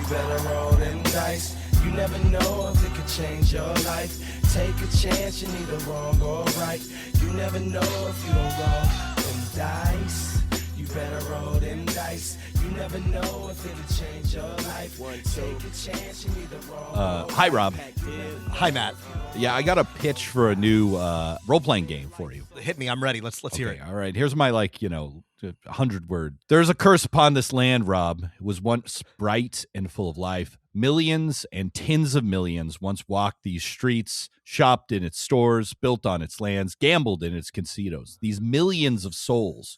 You better roll them dice. You never know if it could change your life. Take a chance, you're neither wrong or right. You never know if you don't roll them dice. You better roll them dice. You never know if it could change your life. Take a chance, you're neither wrong. Hi, Rob. Hi, Matt. Yeah, I got a pitch for a new role-playing game for you. Hit me. I'm ready. Let's hear it. All right. Here's my 100-word. There's a curse upon this land, Rob. It was once bright and full of life. Millions and tens of millions once walked these streets, shopped in its stores, built on its lands, gambled in its casinos. These millions of souls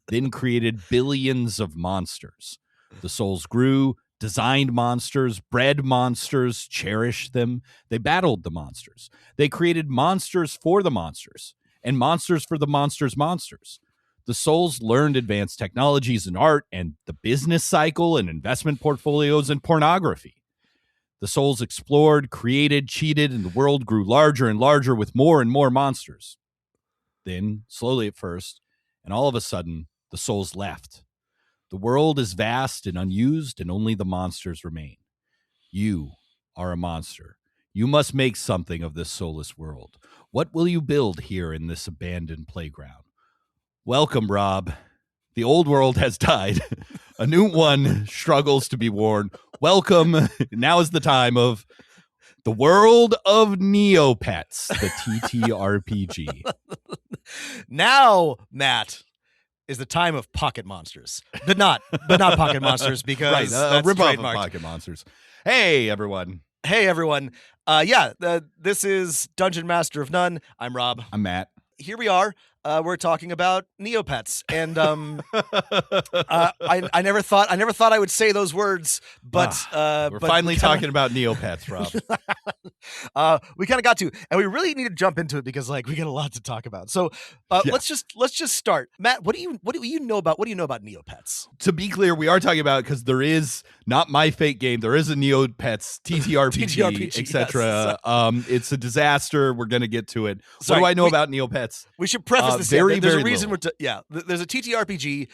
then created billions of monsters. The souls grew, designed monsters, bred monsters, cherished them. They battled the monsters. They created monsters for the monsters and monsters for the monsters' monsters. The souls learned advanced technologies in art and the business cycle and investment portfolios and pornography. The souls explored, created, cheated, and the world grew larger and larger with more and more monsters. Then, slowly at first, and all of a sudden, the souls left. The world is vast and unused, and only the monsters remain. You are a monster. You must make something of this soulless world. What will you build here in this abandoned playground? Welcome, Rob. The old world has died. A new one struggles to be born. Welcome. Now is the time of the world of Neopets, the TTRPG. Now, Matt, is the time of pocket monsters, but not pocket monsters because Right, that's rip off of trademarked. Pocket Monsters. Hey, everyone. Hey, everyone. This is Dungeon Master of None. I'm Rob. I'm Matt. Here we are. We're talking about Neopets, and I never thought I would say those words, but We're finally talking about Neopets, Rob. we kind of got to, and we really need to jump into it because we got a lot to talk about. So let's just start. Matt, what do you know about Neopets? To be clear, we are talking about it because there is not my fake game. There is a Neopets TTRPG, etc. Yes. It's a disaster. We're gonna get to it. Sorry, what do I know about Neopets? We should preface this. Very, There's very a reason little. there's a TTRPG.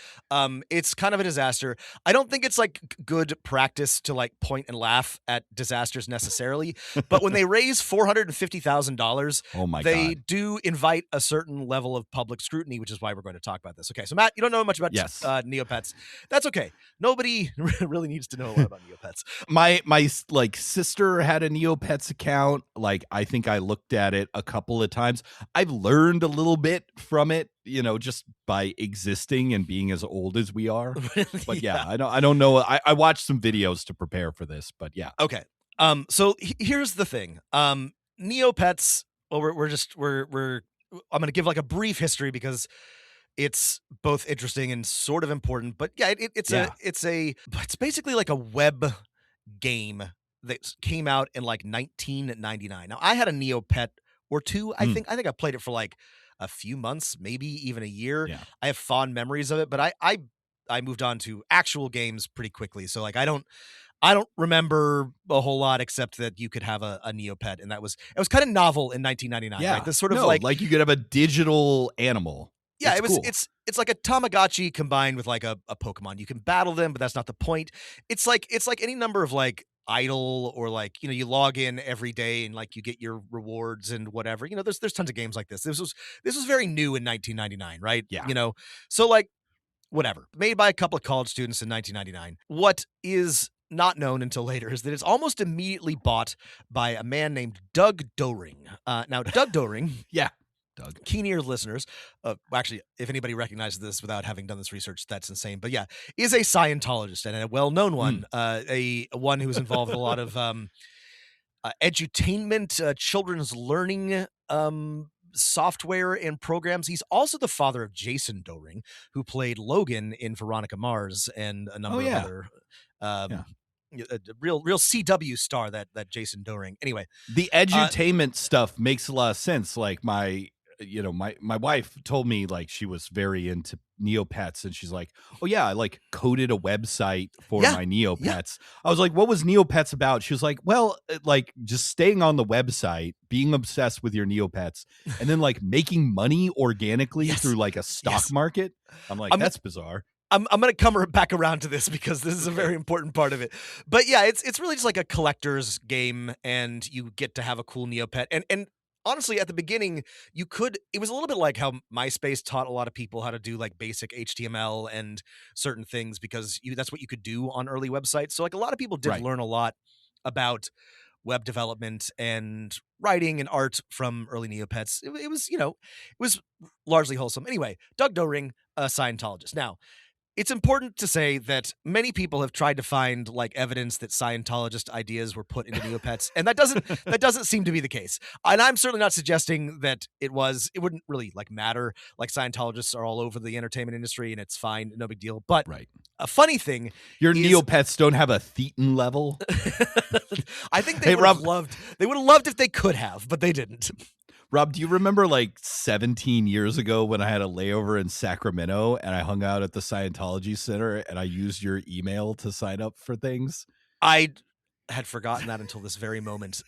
It's kind of a disaster. I don't think it's good practice to point and laugh at disasters necessarily. But when they raise $450,000, Oh my they God. do invite a certain level of public scrutiny, which is why we're going to talk about this. Okay, so Matt, you don't know much about Yes. Neopets. That's okay. Nobody really needs to know a lot about Neopets. My sister had a Neopets account. I think I looked at it a couple of times. I've learned a little bit from it, just by existing and being as old as we are. But yeah, I don't know. I watched some videos to prepare for this, but yeah. Okay. So here's the thing. Neopets. Well, we're I'm going to give a brief history because it's both interesting and sort of important. But yeah, it's basically a web game that came out in 1999. Now I had a Neopet or two. I think I played it for a few months, maybe even a year. Yeah. I have fond memories of it, but I moved on to actual games pretty quickly. So I don't remember a whole lot except that you could have a Neopet, and it was kind of novel in 1999. Yeah. Right? This sort of you could have a digital animal. yeah, It's it was cool. it's like a Tamagotchi combined with a Pokemon. You can battle them, but that's not the point. It's like any number of Idle or you log in every day and you get your rewards and whatever. There's tons of games like this. This was very new in 1999, right? Yeah. So whatever. Made by a couple of college students in 1999. What is not known until later is that it's almost immediately bought by a man named Doug Doring. Now Doug Doring, Yeah. Doug. keen ears listeners, actually, if anybody recognizes this without having done this research, that's insane. But yeah, is a Scientologist and a well-known one, a one who's involved in a lot of edutainment, children's learning software and programs. He's also the father of Jason Doring, who played Logan in Veronica Mars and a number of other. A real CW star that Jason Doring. Anyway, The edutainment stuff makes a lot of sense. My wife told me she was very into Neopets, and she's like, oh yeah, I coded a website for my Neopets. Yeah. I was like, what was Neopets about? She was like, well, just staying on the website, being obsessed with your Neopets, and then making money organically through a stock market. I'm like, that's bizarre. I'm going to come back around to this because this is a very important part of it. But yeah, it's really just like a collector's game, and you get to have a cool Neopet. And honestly, at the beginning, it was a little bit like how MySpace taught a lot of people how to do like basic HTML and certain things because that's what you could do on early websites. So like a lot of people did Right. learn a lot about web development and writing and art from early Neopets. It was largely wholesome. Anyway, Doug Doring, a Scientologist. Now, it's important to say that many people have tried to find like evidence that Scientologist ideas were put into Neopets, and that doesn't seem to be the case. And I'm certainly not suggesting that it wouldn't really like matter. Like Scientologists are all over the entertainment industry, and it's fine, no big deal. But Right. a funny thing, Your is, Neopets don't have a Thetan level. I think they would have loved. They would have loved if they could have, but they didn't. Rob, do you remember like 17 years ago when I had a layover in Sacramento and I hung out at the Scientology Center and I used your email to sign up for things? I had forgotten that until this very moment.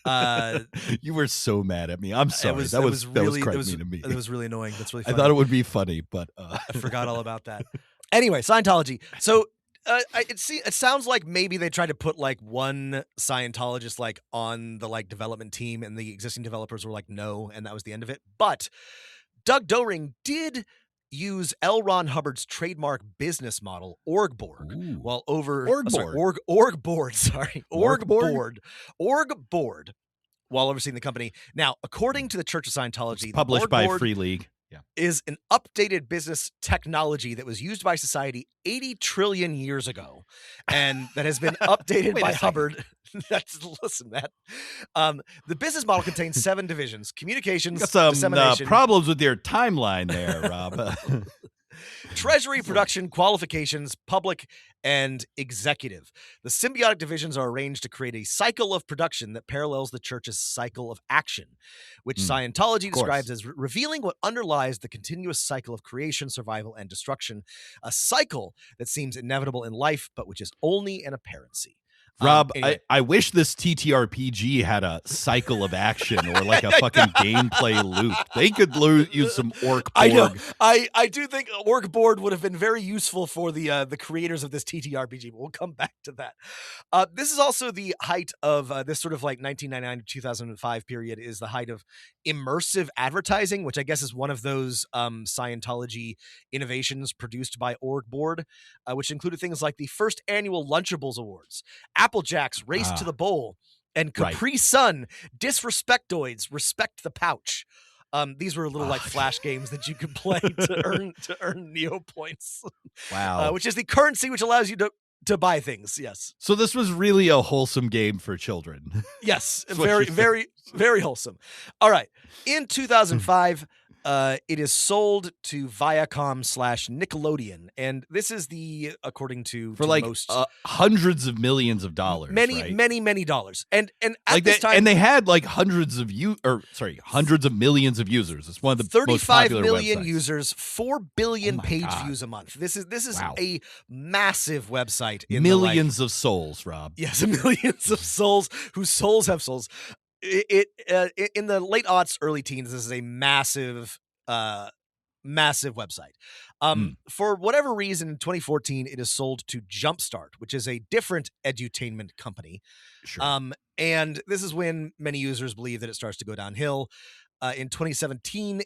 You were so mad at me. I'm sorry. That was quite mean to me. It was really annoying. That's really funny. I thought it would be funny, but I forgot all about that. Anyway, Scientology. So it sounds like maybe they tried to put like one Scientologist like on the like development team, and the existing developers were like no, and that was the end of it. But Doug Doring did use L. Ron Hubbard's trademark business model, org board, while org board, while overseeing the company. Now, according to the Church of Scientology, it's published by Free League. Yeah. Is an updated business technology that was used by society 80 trillion years ago, and that has been updated by Hubbard. Listen, Matt. The business model contains 7 divisions: communications, got some dissemination, problems with your timeline there, Rob. treasury, production, qualifications, public, and executive. The symbiotic divisions are arranged to create a cycle of production that parallels the church's cycle of action, which Scientology describes as revealing what underlies the continuous cycle of creation, survival, and destruction, a cycle that seems inevitable in life, but which is only an apparency. Rob, anyway. I wish this TTRPG had a cycle of action or like a fucking gameplay loop. They could use some orc board. I know. I do think orc board would have been very useful for the creators of this TTRPG, but we'll come back to that. This is also the height of this sort of like 1999 to 2005 period is the height of immersive advertising, which I guess is one of those Scientology innovations produced by org board, which included things like the first annual Lunchables Awards, Applejack's Race to the Bowl, and Capri Sun, Disrespectoids, Respect the Pouch. These were little like flash games that you could play to earn Neo points. Wow. Which is the currency which allows you to buy things. Yes. So this was really a wholesome game for children. Yes. Very, very, very wholesome. All right. In 2005, it is sold to Viacom/Nickelodeon, and this is according to like most hundreds of millions of dollars, many dollars, and at like this time, and they had like hundreds of millions of users. It's one of the 35 most million websites. users, 4 billion page views a month. This is a massive website. In millions of souls, Rob. Yes, millions of souls whose souls have souls. In the late aughts, early teens, this is a massive website. For whatever reason, in 2014, it is sold to Jumpstart, which is a different edutainment company. Sure. And this is when many users believe that it starts to go downhill. In 2017,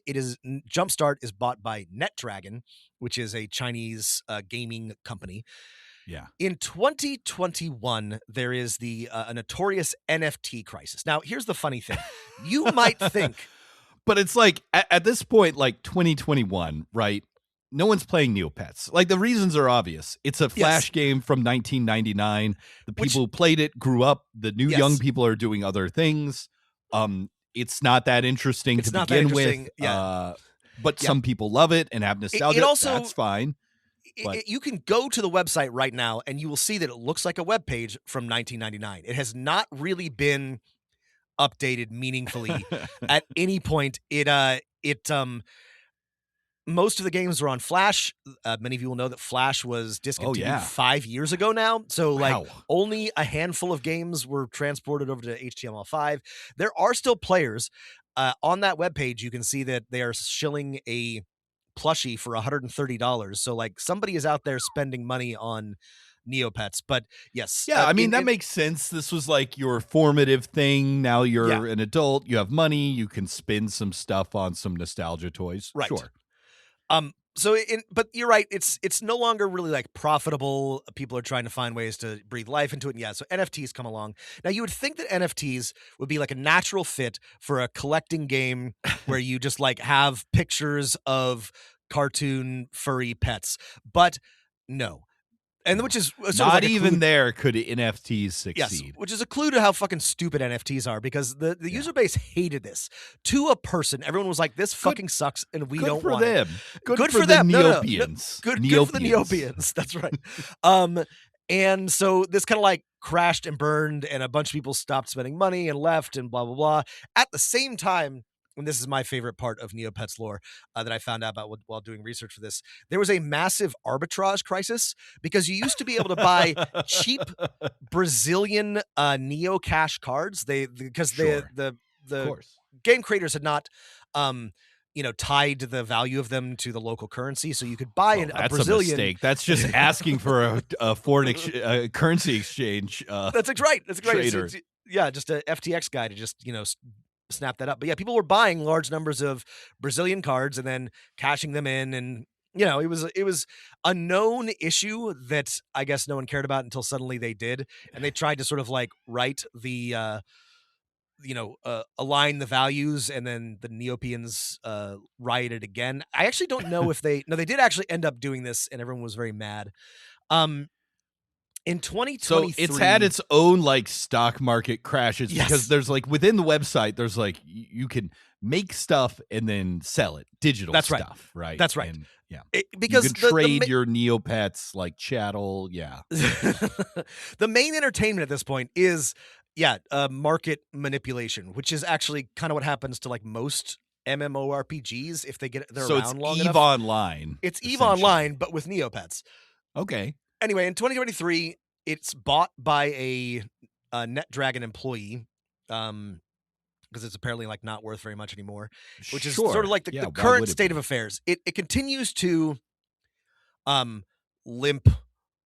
Jumpstart is bought by NetDragon, which is a Chinese gaming company. Yeah. In 2021, there is a notorious NFT crisis. Now, here's the funny thing. You might think... But it's like, at this point, like 2021, right? No one's playing Neopets. Like, the reasons are obvious. It's a Flash game from 1999. The people who played it grew up. The new young people are doing other things. It's not that interesting to begin with. Yeah. But some people love it and have nostalgia. That's fine. You can go to the website right now and you will see that it looks like a web page from 1999. It has not really been updated meaningfully at any point. Most of the games are on Flash. Many of you will know that Flash was discontinued 5 years ago now. So like only a handful of games were transported over to HTML5. There are still players on that webpage. You can see that they are shilling a plushie for $130. So like somebody is out there spending money on Neopets. But yes, Yeah, I mean, that makes sense. This was like your formative thing. Now you're an adult, you have money, you can spend some stuff on some nostalgia toys. Right. Sure. But you're right. It's no longer really like profitable. People are trying to find ways to breathe life into it. And yeah, so NFTs come along. Now you would think that NFTs would be like a natural fit for a collecting game where you just like have pictures of cartoon furry pets, but no. And which is sort not of like even there could NFTs succeed. Yes, which is a clue to how fucking stupid NFTs are, because the user base hated this to a person. Everyone was like, "This fucking sucks, and we don't want it." Good for them. Neopians. Good for the Neopians. That's right. And so this kind of like crashed and burned, and a bunch of people stopped spending money and left, and blah blah blah. At the same time, and this is my favorite part of Neopets lore that I found out about while doing research for this, there was a massive arbitrage crisis, because you used to be able to buy cheap Brazilian Neo Cash cards. Because the game creators had not tied the value of them to the local currency, so you could buy a Brazilian. A mistake. That's just asking for a foreign currency exchange. That's right. That's right. Trader. Just a FTX guy to just snap that up. But yeah, people were buying large numbers of Brazilian cards and then cashing them in, and it was a known issue that I guess no one cared about until suddenly they did, and they tried to sort of like write the align the values, and then the Neopians rioted again. I actually don't know if they did actually end up doing this, and everyone was very mad. In 2023, so it's had its own like stock market crashes, because there's like within the website, there's like you can make stuff and then sell it, digital stuff, right? That's right. And, because you can trade your Neopets like chattel. Yeah. The main entertainment at this point is market manipulation, which is actually kind of what happens to like most MMORPGs if they get around long enough. So it's EVE Online. It's EVE Online, but with Neopets. Okay. Anyway, in 2023, it's bought by a NetDragon employee, because it's apparently like not worth very much anymore, which is sort of like the current state of affairs. It continues to limp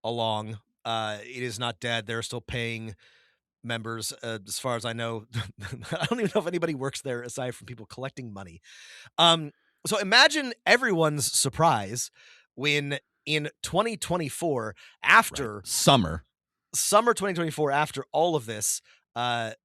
along. It is not dead. They're still paying members, as far as I know. I don't even know if anybody works there aside from people collecting money. So imagine everyone's surprise when in 2024, after summer 2024, after all of this,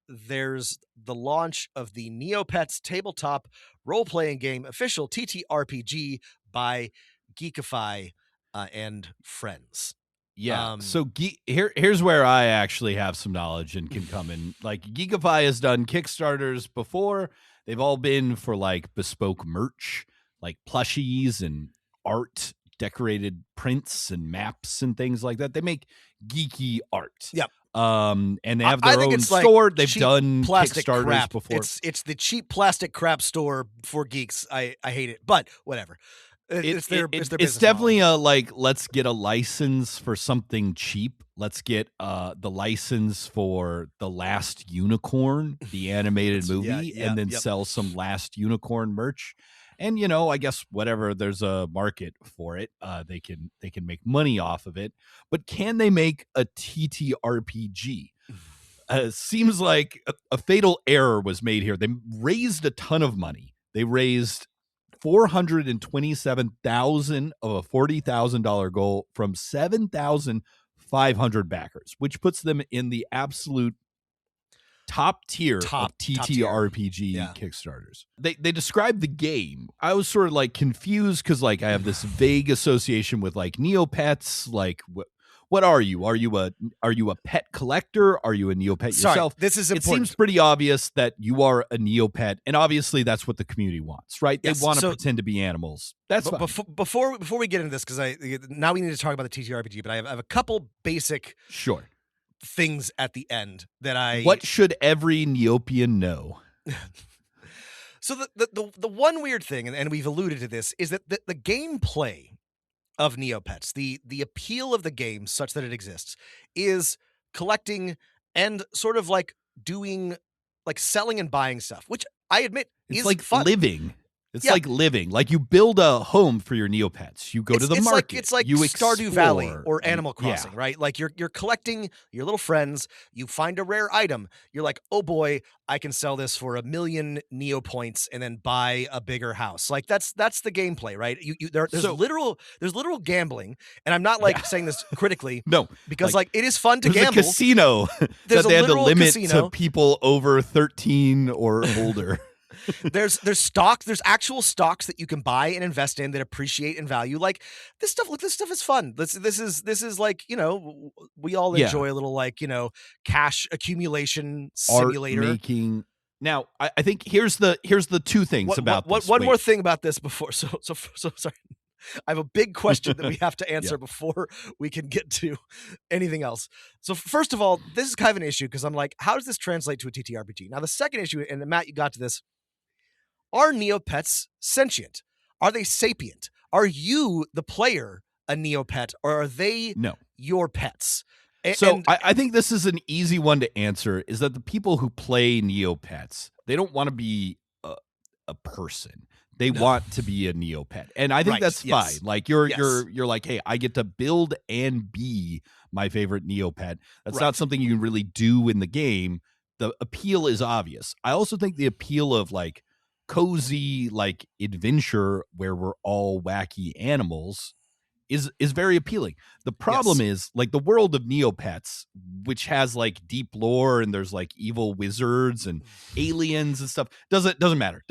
there's the launch of the Neopets tabletop role-playing game official TTRPG by Geekify and friends. Yeah. So here's where I actually have some knowledge and can come in. Like, Geekify has done Kickstarters before. They've all been for like bespoke merch, like plushies and art, decorated prints and maps and things like that. They make geeky art. Yep. And they have their own store. They've done Kickstarters crap. before. It's the cheap plastic crap store for geeks. I hate it, but whatever. It's their business definitely model. a like, let's get a license for something cheap. Let's get the license for The Last Unicorn, the animated movie, and then sell some Last Unicorn merch. And I guess whatever, there's a market for it. They can make money off of it. But can they make a TTRPG? Seems like a fatal error was made here. They raised a ton of money. They raised $427,000 of a $40,000 goal from 7,500 backers, which puts them in the absolute top tier of TTRPG Kickstarters. They described the game. I was sort of like confused because like I have this vague association with like Neopets. Like what are you? Are you a pet collector? Are you a Neopet yourself? This is important. It seems pretty obvious that you are a Neopet, and obviously that's what the community wants, right? They want to pretend to be animals. That's fine. Before we get into this, because now we need to talk about the TTRPG, but I have a couple basic things at the end that What should every Neopian know? So the one weird thing, and we've alluded to this, is that the gameplay of Neopets, the appeal of the game such that it exists, is collecting and sort of like doing like selling and buying stuff, which I admit it's is like fun. living. It's Yeah. like living. Like you build a home for your Neopets. You go to the market. It's like you Stardew Valley explore, or Animal Crossing, yeah. right? Like you're collecting your little friends. You find a rare item. You're like, oh boy, I can sell this for 1,000,000 Neo points and then buy a bigger house. Like that's the gameplay, right? There's So literal gambling, and I'm not yeah. like saying this critically No, because like it is fun to there's gamble. a casino There's that a they had to literal limit casino. to people over 13 or older. There's stocks, there's actual stocks that you can buy and invest in that appreciate in value. Like this stuff, look, this stuff is fun. This is like, we all Yeah. enjoy a little like, cash accumulation Art simulator. making. Now, I think here's the two things about this. One more thing about this before. So sorry. I have a big question that we have to answer before we can get to anything else. So first of all, this is kind of an issue because I'm like, how does this translate to a TTRPG? Now, the second issue, and Matt, you got to this. Are Neopets sentient? Are they sapient? Are you, the player, a Neopet, or are they your pets? So I think this is an easy one to answer, is that the people who play Neopets, they don't want to be a person. They want to be a Neopet. And I think that's fine. Like you're like, hey, I get to build and be my favorite Neopet. That's not something you can really do in the game. The appeal is obvious. I also think the appeal of like cozy like adventure where we're all wacky animals is very appealing. The problem is like the world of Neopets, which has like deep lore and there's like evil wizards and aliens and stuff. Doesn't matter.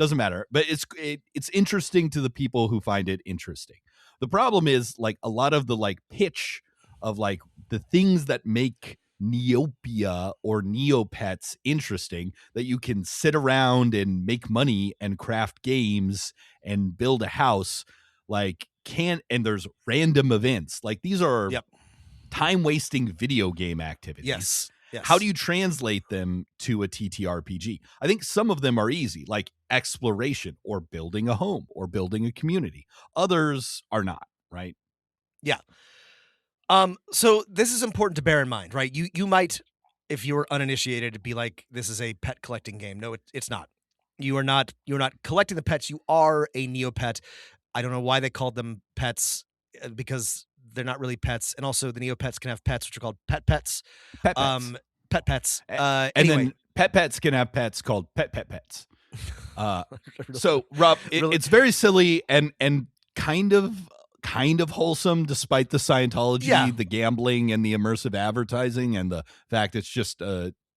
But it's interesting to the people who find it interesting. The problem is like a lot of the like pitch of like the things that make Neopia or Neopets interesting, that you can sit around and make money and craft games and build a house, like and there's random events. Like these are time wasting video game activities. Yes. How do you translate them to a TTRPG? I think some of them are easy, like exploration or building a home or building a community. Others are not, right? Yeah. So this is important to bear in mind, right? You might, if you were uninitiated, be like, this is a pet collecting game. No, it's not. You're not collecting the pets. You are a Neopet. I don't know why they called them pets, because they're not really pets. And also the Neopets can have pets, which are called pet pets. Pet pets. Pet pets. And anyway. then pet pets can have pets called pet pets. So Rob, it's very silly and kind of wholesome, despite the Scientology, the gambling, and the immersive advertising, and the fact it's just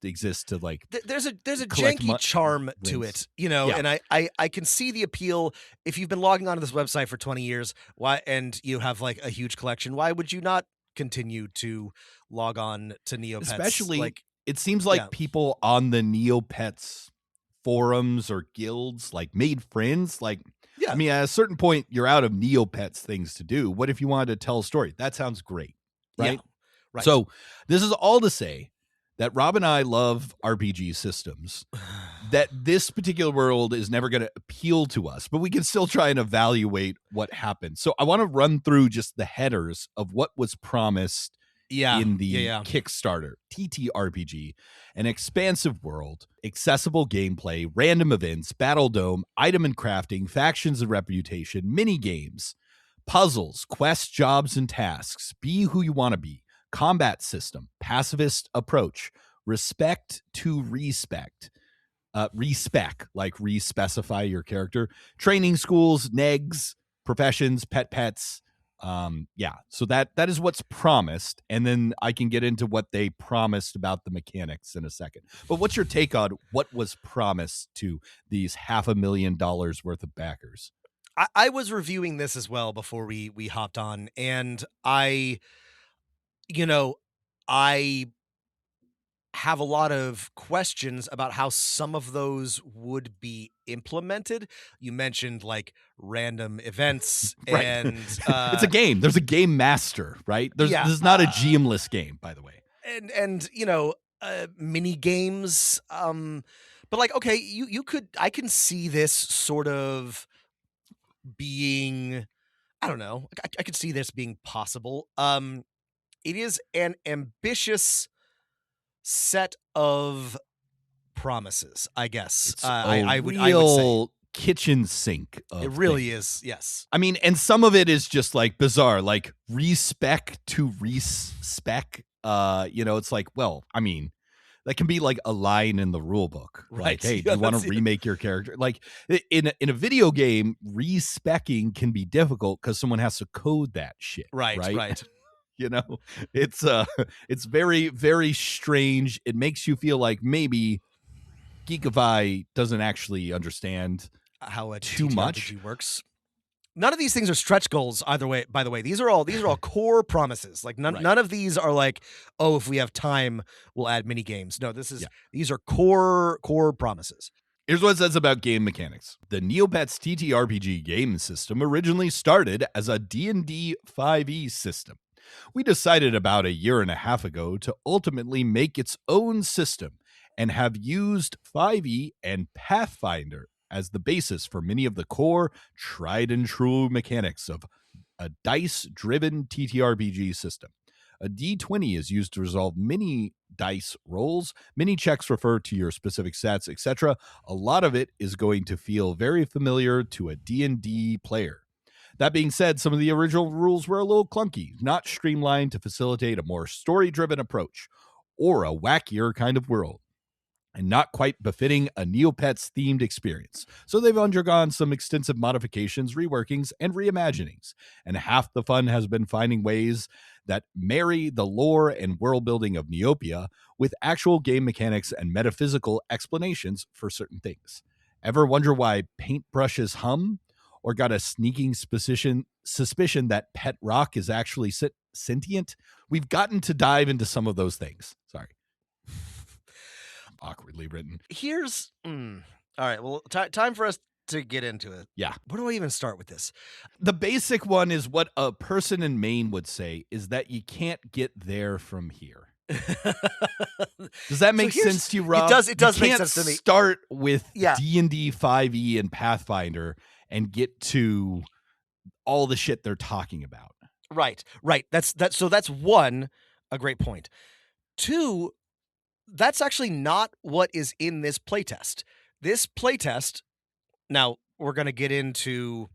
exists to like. There's a janky charm to it, and I can see the appeal. If you've been logging onto this website for 20 years, and you have like a huge collection, why would you not continue to log on to Neopets? Especially, like, it seems like people on the Neopets forums or guilds like made friends. Like, I mean, at a certain point, you're out of Neopets things to do. What if you wanted to tell a story? That sounds great, right? Yeah, right. So this is all to say that Rob and I love RPG systems, that this particular world is never going to appeal to us, but we can still try and evaluate what happened. So I want to run through just the headers of what was promised in the Kickstarter. TTRPG, an expansive world, accessible gameplay, random events, battle dome, item and crafting, factions and reputation, mini games, puzzles, quests, jobs, and tasks. Be who you want to be. Combat system, pacifist approach, respect to respect, respec, like re-specify your character, training schools, negs, professions, pets. So that is what's promised, and then I can get into what they promised about the mechanics in a second. But what's your take on what was promised to these $500,000 worth of backers? I was reviewing this as well before we hopped on, and I have a lot of questions about how some of those would be implemented. You mentioned like random events, right. And it's a game. There's a game master, right? This is not a GM-less game, by the way. And mini games. But like, okay, I can see this sort of being, I don't know. I could see this being possible. It is an ambitious set of promises, I guess. It's I would say kitchen sink of It really things. is. Yes. I mean, and some of it is just like bizarre, like respec to respec. It's like, well, I mean, that can be like a line in the rule book. Right. Like, hey, Yeah, do you want to remake your character? Like in a video game, respecing can be difficult because someone has to code that shit. Right. It's very, very strange. It makes you feel like maybe Geekify doesn't actually understand how a too TTRPG much works. None of these things are stretch goals either way. By the way, these are all core promises. Like none of these are like, oh, if we have time, we'll add mini games. No, these are core promises. Here's what it says about game mechanics. The Neopets TTRPG game system originally started as a D&D 5e system. We decided about a year and a half ago to ultimately make its own system and have used 5e and Pathfinder as the basis for many of the core, tried and true mechanics of a dice-driven TTRPG system. A D20 is used to resolve many dice rolls. Many checks refer to your specific stats, etc. A lot of it is going to feel very familiar to a D&D player. That being said, some of the original rules were a little clunky, not streamlined to facilitate a more story-driven approach or a wackier kind of world, and not quite befitting a Neopets-themed experience. So they've undergone some extensive modifications, reworkings, and reimaginings. And half the fun has been finding ways that marry the lore and world building of Neopia with actual game mechanics and metaphysical explanations for certain things. Ever wonder why paintbrushes hum? Or got a sneaking suspicion that Pet Rock is actually sentient? We've gotten to dive into some of those things. Sorry. Awkwardly written. Here's all right. Well, time for us to get into it. Yeah. Where do I even start with this? The basic one is what a person in Maine would say is that you can't get there from here. Does that make sense to you, Rob? It does make sense to me. Start with D&D 5e and Pathfinder and get to all the shit they're talking about. Right. So that's one, a great point. Two, that's actually not what is in this playtest. This playtest, now we're going to get into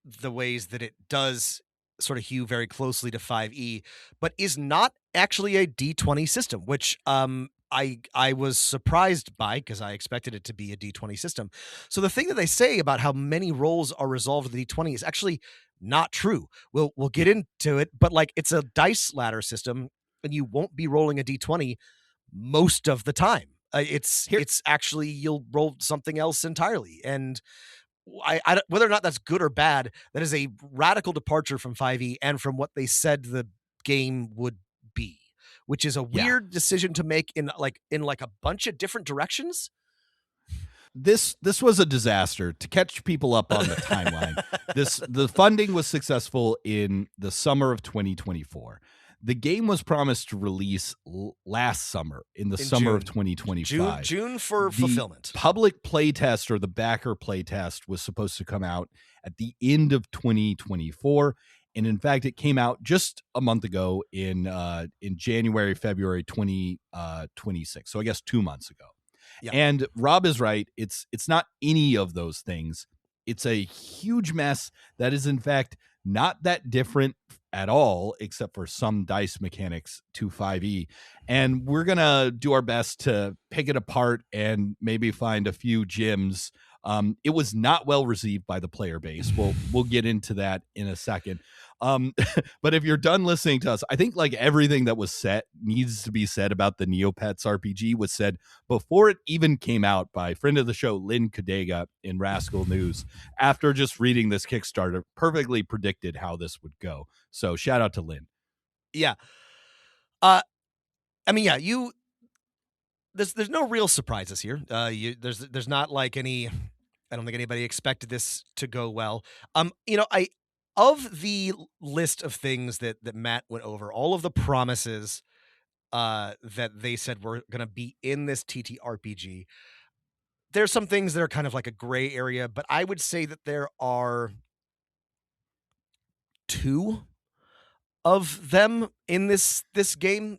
the ways that it does sort of hew very closely to 5e, but is not actually a D20 system, which I was surprised by because I expected it to be a D20 system. So the thing that they say about how many rolls are resolved with the D20 is actually not true. We'll get into it, but like it's a dice ladder system, and you won't be rolling a D20 most of the time. It's actually you'll roll something else entirely, and I whether or not that's good or bad, that is a radical departure from 5e and from what they said the game would be, which is a weird decision to make in a bunch of different directions. This was a disaster. To catch people up on the timeline, the funding was successful in the summer of 2024. The game was promised to release last summer, in the summer of 2025. June for fulfillment. Public playtest, or the backer playtest, was supposed to come out at the end of 2024. And in fact, it came out just a month ago in January, February 2026. So I guess 2 months ago. Yeah. And Rob is right. It's not any of those things. It's a huge mess that is, in fact, not that different at all, except for some dice mechanics to 5e. And we're going to do our best to pick it apart and maybe find a few gems. It was not well received by the player base. We'll get into that in a second. But if you're done listening to us, I think like everything that was said needs to be said about the Neopets RPG was said before it even came out by friend of the show, Lynn Kadega in Rascal News, after just reading this Kickstarter, perfectly predicted how this would go. So shout out to Lynn. Yeah. There's no real surprises here. There's not like any, I don't think anybody expected this to go well. Of the list of things that Matt went over, all of the promises that they said were going to be in this TTRPG, there's some things that are kind of like a gray area, but I would say that there are 2 of them in this game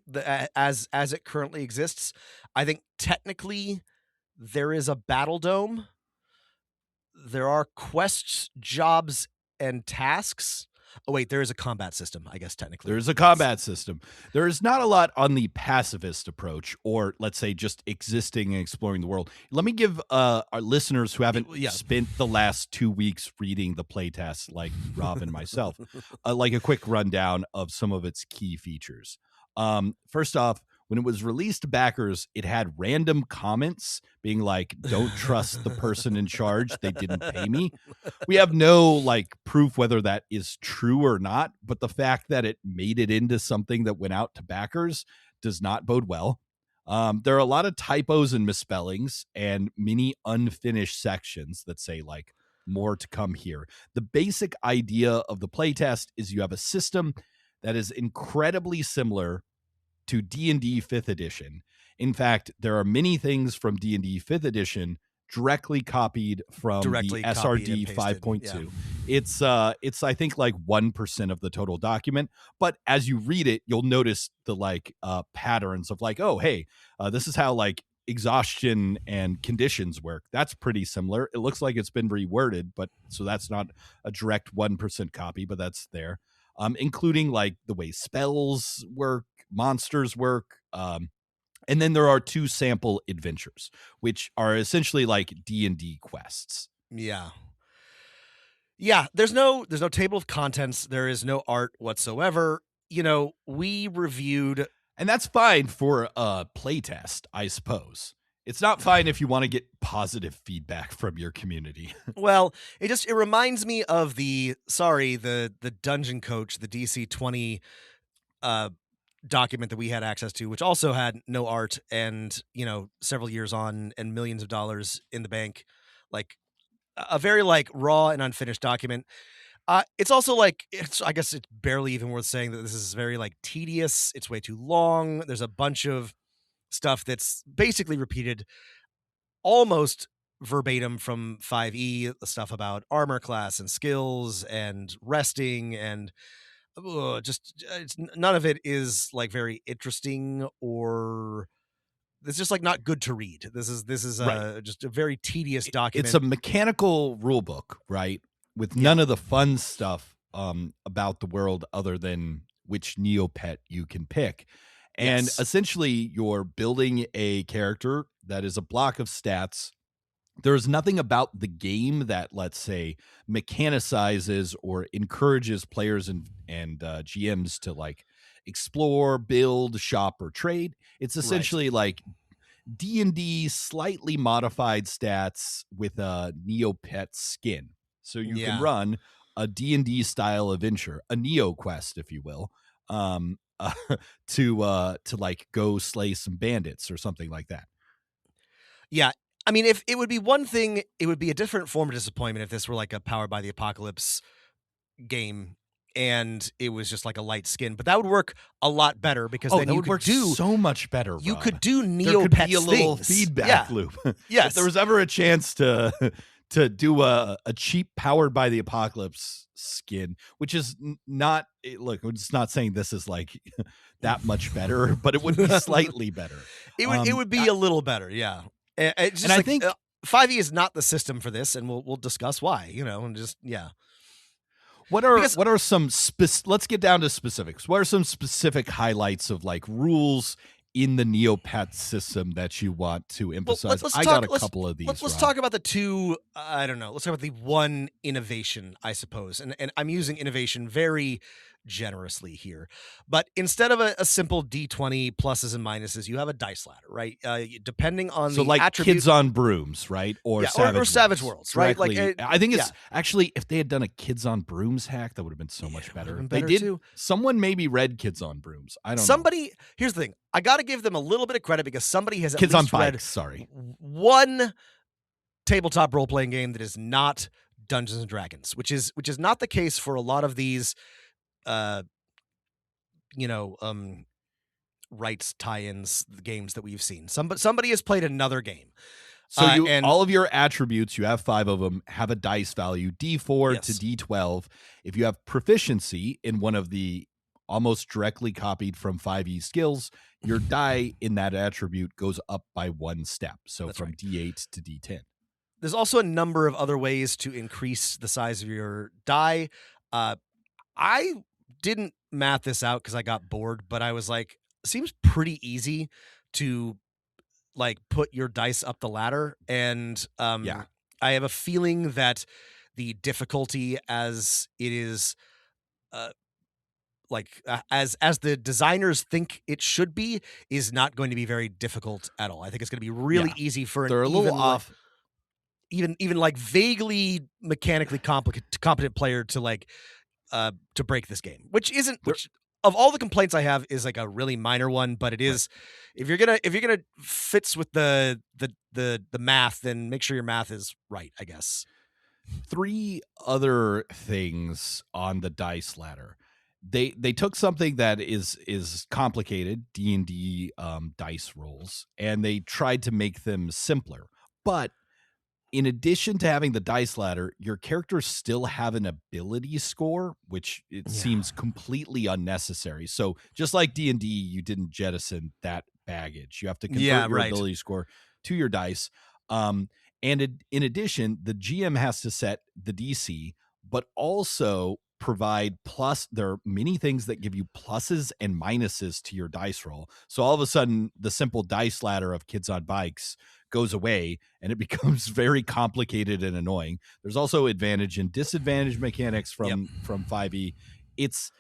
as it currently exists. I think technically there is a battle dome, there are quests, jobs, and tasks. Oh wait, there is a combat system, I guess technically. There's a combat system. There is not a lot on the pacifist approach, or let's say just existing and exploring the world. Let me give our listeners who haven't spent the last 2 weeks reading the playtests, like Rob and myself, like a quick rundown of some of its key features. First off, when it was released to backers, it had random comments being like, "Don't trust the person in charge. They didn't pay me." We have no like proof whether that is true or not, but the fact that it made it into something that went out to backers does not bode well. There are a lot of typos and misspellings and many unfinished sections that say like more to come here. The basic idea of the playtest is you have a system that is incredibly similar to D&D 5th edition. In fact, there are many things from D&D 5th edition directly copied from the SRD 5.2. Yeah. It's I think like 1% of the total document, but as you read it, you'll notice the like patterns of like, oh, hey, this is how like exhaustion and conditions work. That's pretty similar. It looks like it's been reworded, but so that's not a direct 1% copy, but that's there. Including like the way spells work, monsters work, and then there are 2 sample adventures, which are essentially like D&D quests. Yeah, there's no table of contents, there is no art whatsoever. You know, we reviewed, and that's fine for a playtest, I suppose. It's not fine if you want to get positive feedback from your community. Well, it reminds me of the Dungeon Coach, the DC 20 document that we had access to, which also had no art and, you know, several years on and millions of dollars in the bank, like a very like raw and unfinished document. It's also like, I guess it's barely even worth saying that this is very like tedious. It's way too long. There's a bunch of stuff that's basically repeated almost verbatim from 5e, the stuff about armor class and skills and resting, and none of it is like very interesting, or it's just like not good to read. This is right. Just a very tedious document. It's a mechanical rule book, right? With none of the fun stuff about the world other than which Neopet you can pick. And essentially, you're building a character that is a block of stats. There's nothing about the game that, let's say, mechanicizes or encourages players and GMs to like explore, build, shop, or trade. It's essentially like D&D slightly modified stats with a Neopet skin. So you can run a D&D style adventure, a Neo quest, if you will, to like go slay some bandits or something like that. Yeah. I mean, if it would be one thing, it would be a different form of disappointment if this were like a Powered by the Apocalypse game and it was just like a light skin, but that would work a lot better because then you could do so much better. You Rob. could do Neopets there could be a little things. feedback loop. Yes. If there was ever a chance to do a cheap Powered by the Apocalypse skin, which is not, look, it's not saying this is like that much better, but it would be slightly better. It would be a little better, yeah. It's just and like, I think 5e is not the system for this, and we'll discuss why. You know, and just What are some let's get down to specifics. What are some specific highlights of like rules in the Neopets system that you want to emphasize? Well, I got a couple of these. Let's talk about the two. I don't know. Let's talk about the one innovation, I suppose, and I'm using innovation very generously here. But instead of a simple D20 pluses and minuses, you have a dice ladder, right? Depending on the like attribute. Kids on Brooms, right? Or Savage Worlds, right? Like I think it's actually, if they had done a Kids on Brooms hack, that would have been so much better. They did. Too. Someone maybe read Kids on Brooms. I don't know. Here's the thing. I got to give them a little bit of credit because somebody has Kids at least on read Bikes, sorry. one tabletop role-playing game that is not Dungeons and Dragons, which is not the case for a lot of these rights tie-ins games that we've seen. Somebody has played another game. So all of your attributes, you have 5 of them, have a dice value, D4 to D12. If you have proficiency in one of the almost directly copied from 5e skills, your die in that attribute goes up by 1 step. So from D8 to D10. there's also a number of other ways to increase the size of your die. I didn't math this out because I got bored, but I was like, seems pretty easy to like put your dice up the ladder. And Yeah. I have a feeling that the difficulty as it is as the designers think it should be is not going to be very difficult at all. I think it's going to be really Yeah. easy for They're a an little even off. even like vaguely mechanically competent player to break this game, which of all the complaints I have is like a really minor one, but it is if you're gonna fits with the math, then make sure your math is right, I guess. 3 other things on the dice ladder. They took something that is complicated, D&D dice rolls, and they tried to make them simpler. But in addition to having the dice ladder, your characters still have an ability score, which it seems completely unnecessary. So just like D&D, you didn't jettison that baggage. You have to convert your ability score to your dice. And in addition, the GM has to set the DC, but also provide there are many things that give you pluses and minuses to your dice roll. So all of a sudden, the simple dice ladder of Kids on Bikes goes away and it becomes very complicated and annoying. There's also advantage and disadvantage mechanics from 5e. It's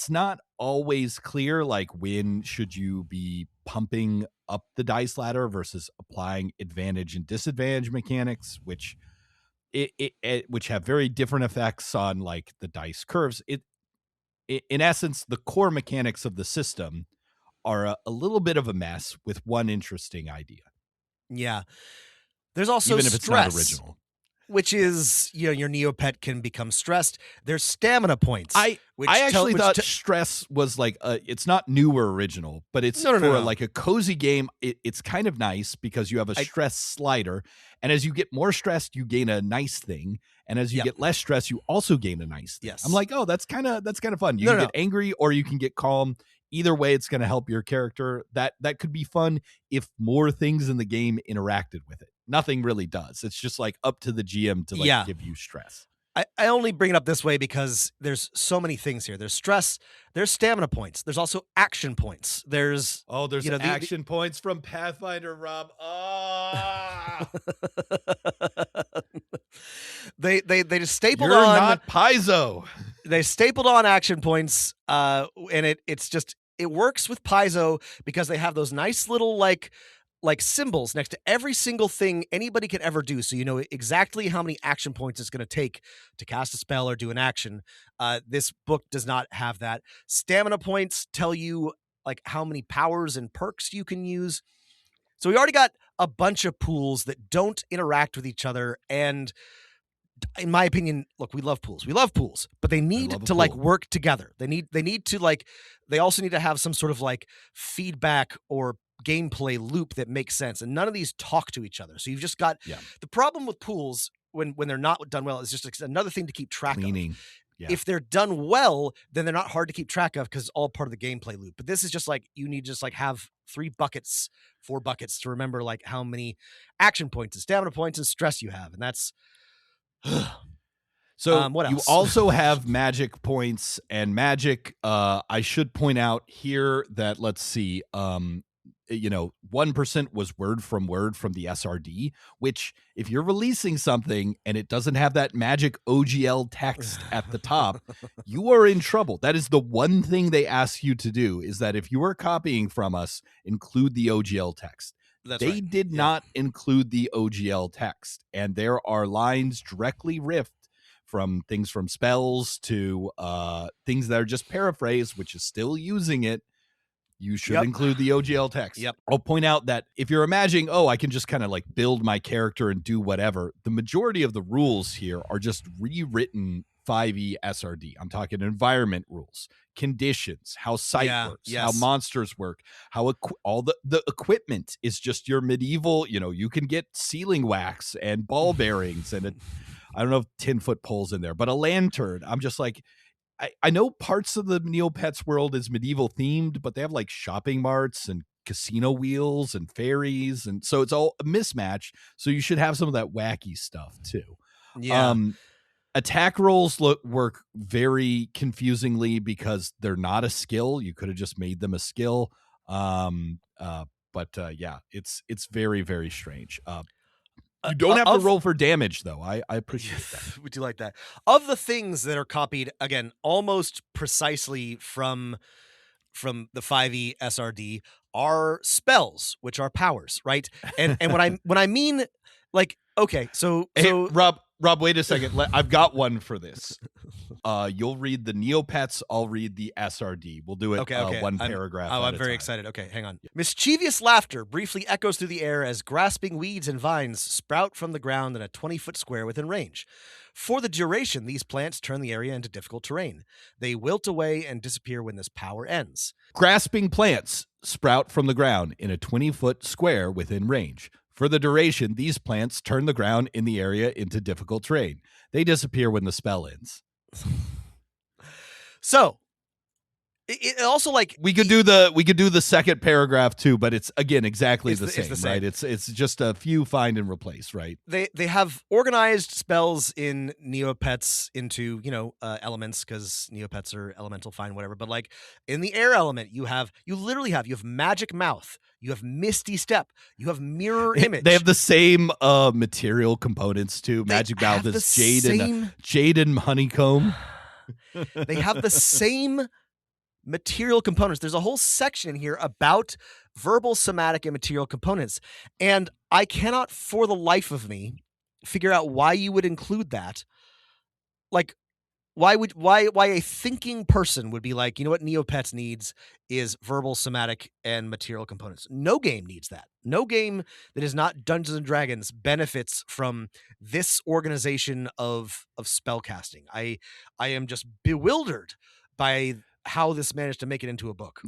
not always clear, like when should you be pumping up the dice ladder versus applying advantage and disadvantage mechanics, which which have very different effects on like the dice curves. In essence, the core mechanics of the system are a little bit of a mess with one interesting idea. Yeah. There's also even if it's not original, which is, your Neopet can become stressed. There's stamina points. I actually thought stress was like it's not new or original, but it's like a cozy game. It's kind of nice because you have a stress slider, and as you get more stressed, you gain a nice thing, and as you get less stress, you also gain a nice thing. Yes. I'm like, oh, that's kind of fun. You can get angry or you can get calm. Either way, it's going to help your character. That could be fun if more things in the game interacted with it. Nothing really does. It's just like up to the GM to give you stress. I only bring it up this way because there's so many things here. There's stress. There's stamina points. There's also action points. There's action points from Pathfinder, Rob. They just stapled You're on. You're not Paizo. They stapled on action points, and it works with Paizo because they have those nice little like symbols next to every single thing anybody can ever do. So you know exactly how many action points it's going to take to cast a spell or do an action. This book does not have that. Stamina points tell you like how many powers and perks you can use. So we already got a bunch of pools that don't interact with each other. And in my opinion, look, we love pools, but they need to like work together. They need to like, they also need to have some sort of like feedback or gameplay loop that makes sense, and none of these talk to each other. So you've just got the problem with pools when they're not done well is just another thing to keep track of. Yeah. If they're done well, then they're not hard to keep track of because it's all part of the gameplay loop. But this is just like you need to just like have 4 buckets to remember like how many action points and stamina points and stress you have, and that's so what else? You also have magic points and magic. I should point out here that let's see. 1% was word from the SRD, which if you're releasing something and it doesn't have that magic OGL text at the top, you are in trouble. That is the one thing they ask you to do, is that if you are copying from us, include the OGL text. They did not include the OGL text, and there are lines directly riffed from things from spells to things that are just paraphrased, which is still using it. You should include the OGL text. I'll point out that if you're imagining, I can just kind of like build my character and do whatever, the majority of the rules here are just rewritten 5e SRD. I'm talking environment rules, conditions, how sight works, how monsters work, how all the equipment is just your medieval, you can get sealing wax and ball bearings and I don't know if 10-foot poles in there, but a lantern. I'm just like, I know parts of the Neopets world is medieval themed, but they have like shopping marts and casino wheels and fairies, and so it's all a mismatch. So you should have some of that wacky stuff too. Yeah. Attack rolls work very confusingly because they're not a skill. You could have just made them a skill. But it's very, very strange. You don't have to roll for damage, though. I appreciate that. We do like that. Of the things that are copied, again, almost precisely from the 5e SRD are spells, which are powers, right? And when I mean, like, okay, so Rob, wait a second. I've got one for this. You'll read the Neopets. I'll read the SRD. We'll do it one paragraph. I'm very excited. Okay, hang on. Mischievous laughter briefly echoes through the air as grasping weeds and vines sprout from the ground in a 20-foot square within range. For the duration, these plants turn the area into difficult terrain. They wilt away and disappear when this power ends. Grasping plants sprout from the ground in a 20-foot square within range. For the duration, these plants turn the ground in the area into difficult terrain. They disappear when the spell ends. So, it also, like, we could do the second paragraph too, but it's again exactly the same, right? It's just a few find and replace, right? They have organized spells in Neopets into elements, because Neopets are elemental, fine, whatever. But like in the air element, you literally have magic mouth, you have misty step, you have mirror image. They have the same material components too. Magic mouth is jade and honeycomb. They have the same material components. There's a whole section in here about verbal, somatic, and material components. And I cannot for the life of me figure out why you would include that. Like, why a thinking person would be like, you know what Neopets needs is verbal, somatic, and material components. No game needs that. No game that is not Dungeons and Dragons benefits from this organization of spellcasting. I am just bewildered by how this managed to make it into a book.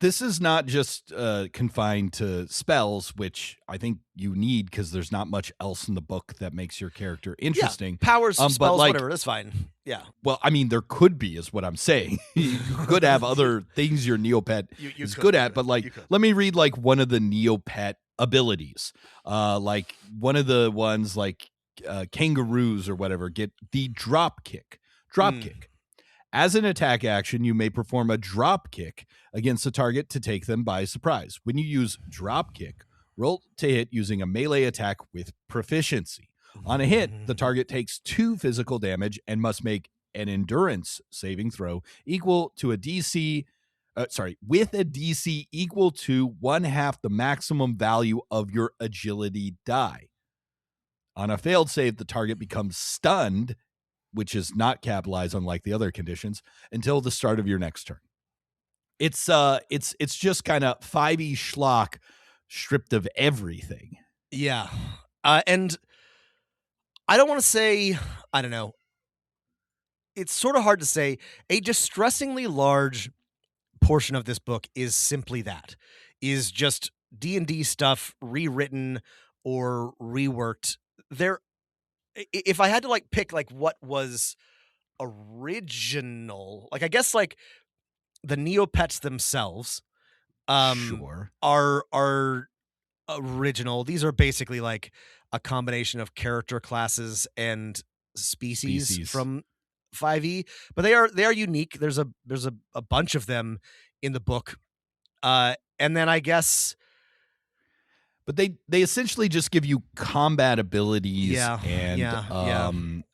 This is not just confined to spells, which I think you need because there's not much else in the book that makes your character interesting. Yeah, powers, spells, whatever, that's fine. Yeah. Well, I mean, there could be, is what I'm saying. You could have other things your Neopet is good at, but like, let me read like one of the Neopet abilities. Like one of the ones like kangaroos or whatever get the drop kick. Kick. As an attack action, you may perform a drop kick against a target to take them by surprise. When you use drop kick, roll to hit using a melee attack with proficiency. On a hit, the target takes 2 physical damage and must make an endurance saving throw equal to a DC. With a DC equal to 1/2 the maximum value of your agility die. On a failed save, the target becomes stunned, which is not capitalized unlike the other conditions, until the start of your next turn. It's just kind of 5e schlock stripped of everything. Yeah. And I don't want to say, I don't know. It's sort of hard to say. A distressingly large portion of this book is simply that. Is just D&D stuff rewritten or reworked. If I had to like pick like what was original, like I guess like the Neopets themselves are original. These are basically like a combination of character classes and species from 5e, but they are unique. There's a bunch of them in the book. And then I guess, but they essentially just give you combat abilities and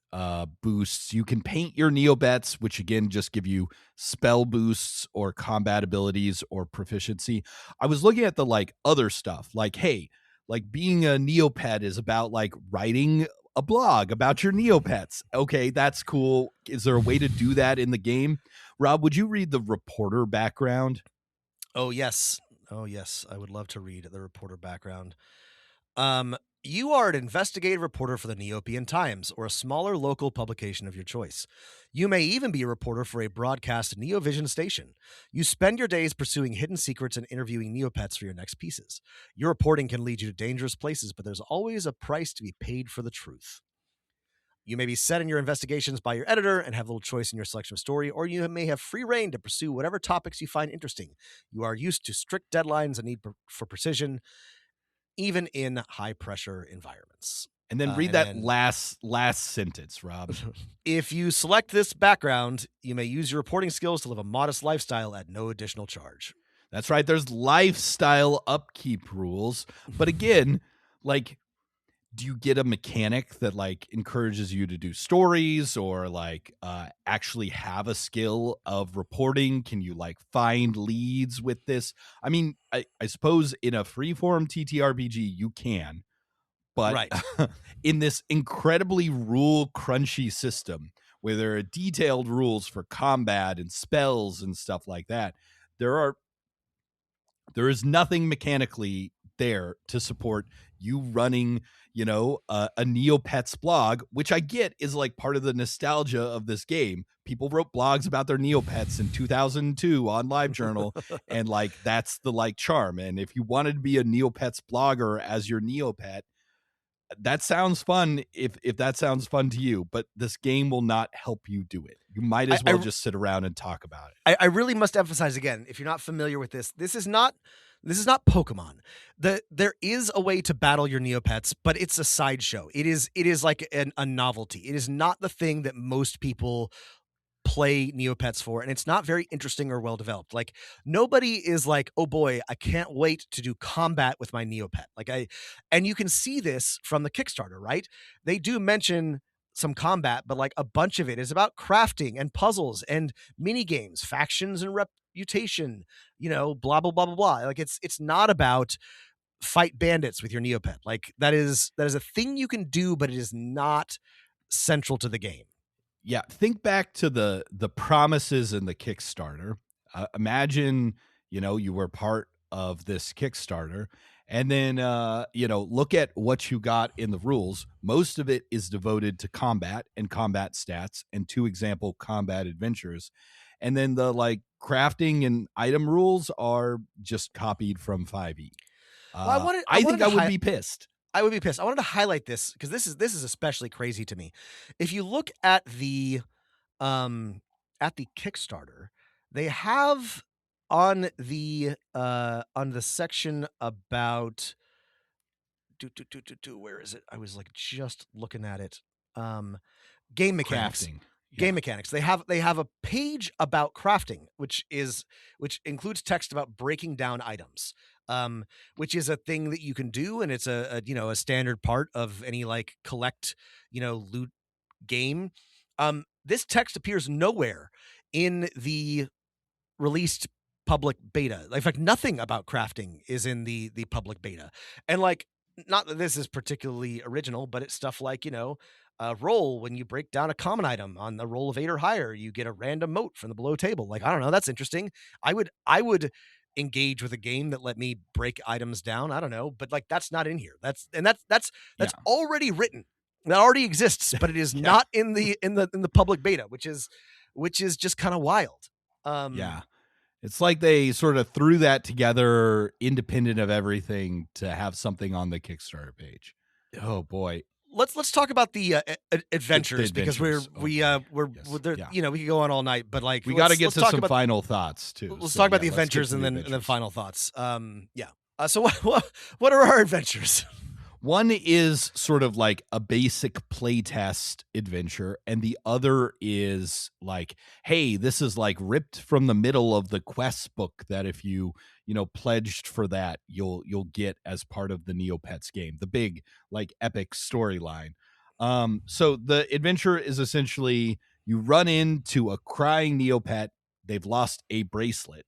boosts. You can paint your Neopets, which again just give you spell boosts or combat abilities or proficiency. I was looking at the like other stuff, like, hey, like being a Neopet is about like writing a blog about your Neopets. Okay, that's cool. Is there a way to do that in the game? Rob, would you read the reporter background? Oh, yes. I would love to read the reporter background. You are an investigative reporter for the Neopian Times or a smaller local publication of your choice. You may even be a reporter for a broadcast Neovision station. You spend your days pursuing hidden secrets and interviewing Neopets for your next pieces. Your reporting can lead you to dangerous places, but there's always a price to be paid for the truth. You may be set in your investigations by your editor and have little choice in your selection of story, or you may have free reign to pursue whatever topics you find interesting. You are used to strict deadlines and need for precision, even in high-pressure environments. And then read that last sentence, Rob. If you select this background, you may use your reporting skills to live a modest lifestyle at no additional charge. That's right. There's lifestyle upkeep rules. But again, like, do you get a mechanic that like encourages you to do stories or like actually have a skill of reporting? Can you like find leads with this? I mean, I suppose in a freeform TTRPG you can, but Right. in this incredibly rule crunchy system where there are detailed rules for combat and spells and stuff like that, there is nothing mechanically there to support you running, a Neopets blog, which I get is like part of the nostalgia of this game. People wrote blogs about their Neopets in 2002 on LiveJournal, and like that's the like charm. And if you wanted to be a Neopets blogger as your Neopet, that sounds fun if that sounds fun to you, but this game will not help you do it. You might as well just sit around and talk about it. I really must emphasize again, if you're not familiar with this, this is not Pokemon. There is a way to battle your Neopets, but it's a sideshow. It is like a novelty. It is not the thing that most people play Neopets for, and it's not very interesting or well developed. Like nobody is like, oh boy, I can't wait to do combat with my Neopet. And you can see this from the Kickstarter, right? They do mention some combat, but like a bunch of it is about crafting and puzzles and mini games, factions and reputation, blah blah blah blah blah. Like it's not about fight bandits with your Neopet. Like that is a thing you can do, but it is not central to the game. Yeah, think back to the promises in the Kickstarter. Imagine, you were part of this Kickstarter, and then, look at what you got in the rules. Most of it is devoted to combat and combat stats and 2 example combat adventures. And then the like crafting and item rules are just copied from 5e. I think I would be pissed. I would be pissed. I wanted to highlight this because this is especially crazy to me. If you look at the Kickstarter, they have on the section about where is it? I was like just looking at it. Game mechanics. Crafting. Yeah. Game mechanics. They have a page about crafting, which includes text about breaking down items. Which is a thing that you can do, and it's a standard part of any like collect, loot game. This text appears nowhere in the released public beta. In fact, nothing about crafting is in the public beta. And like, not that this is particularly original, but it's stuff like, roll when you break down a common item on the roll of 8 or higher, you get a random mote from the below table. Like, I don't know, that's interesting. I would engage with a game that let me break items down. I don't know, but like that's not in here. That's already written. That already exists, but it is not in the public beta, which is just kind of wild. Yeah. It's like they sort of threw that together independent of everything to have something on the Kickstarter page. Oh boy. Let's talk about the adventures, because we could go on all night, but like we got to get to some final thoughts too. Let's talk about the adventures and then final thoughts. So what are our adventures? One is sort of like a basic playtest adventure, and the other is like, hey, this is like ripped from the middle of the quest book that if you pledged for that, you'll get as part of the Neopets game, the big like epic storyline. So the adventure is essentially you run into a crying Neopet. They've lost a bracelet.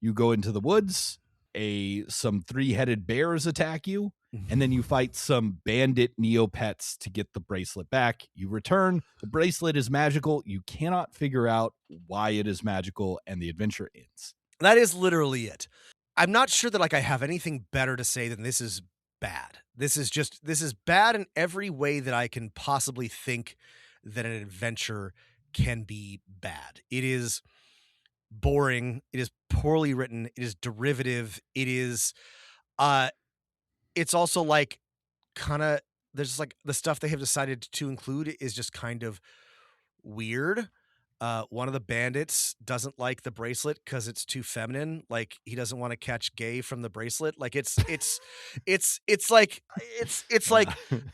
You go into the woods. Some 3-headed bears attack you, and then you fight some bandit Neopets to get the bracelet back. You return. The bracelet is magical. You cannot figure out why it is magical, and the adventure ends. That is literally it. I'm not sure that like I have anything better to say than this is bad. This is bad in every way that I can possibly think that an adventure can be bad. It is boring. It is poorly written. It is derivative. It is it's also like kind of there's just like the stuff they have decided to include is just kind of weird. One of the bandits doesn't like the bracelet because it's too feminine. Like he doesn't want to catch gay from the bracelet. Like it's like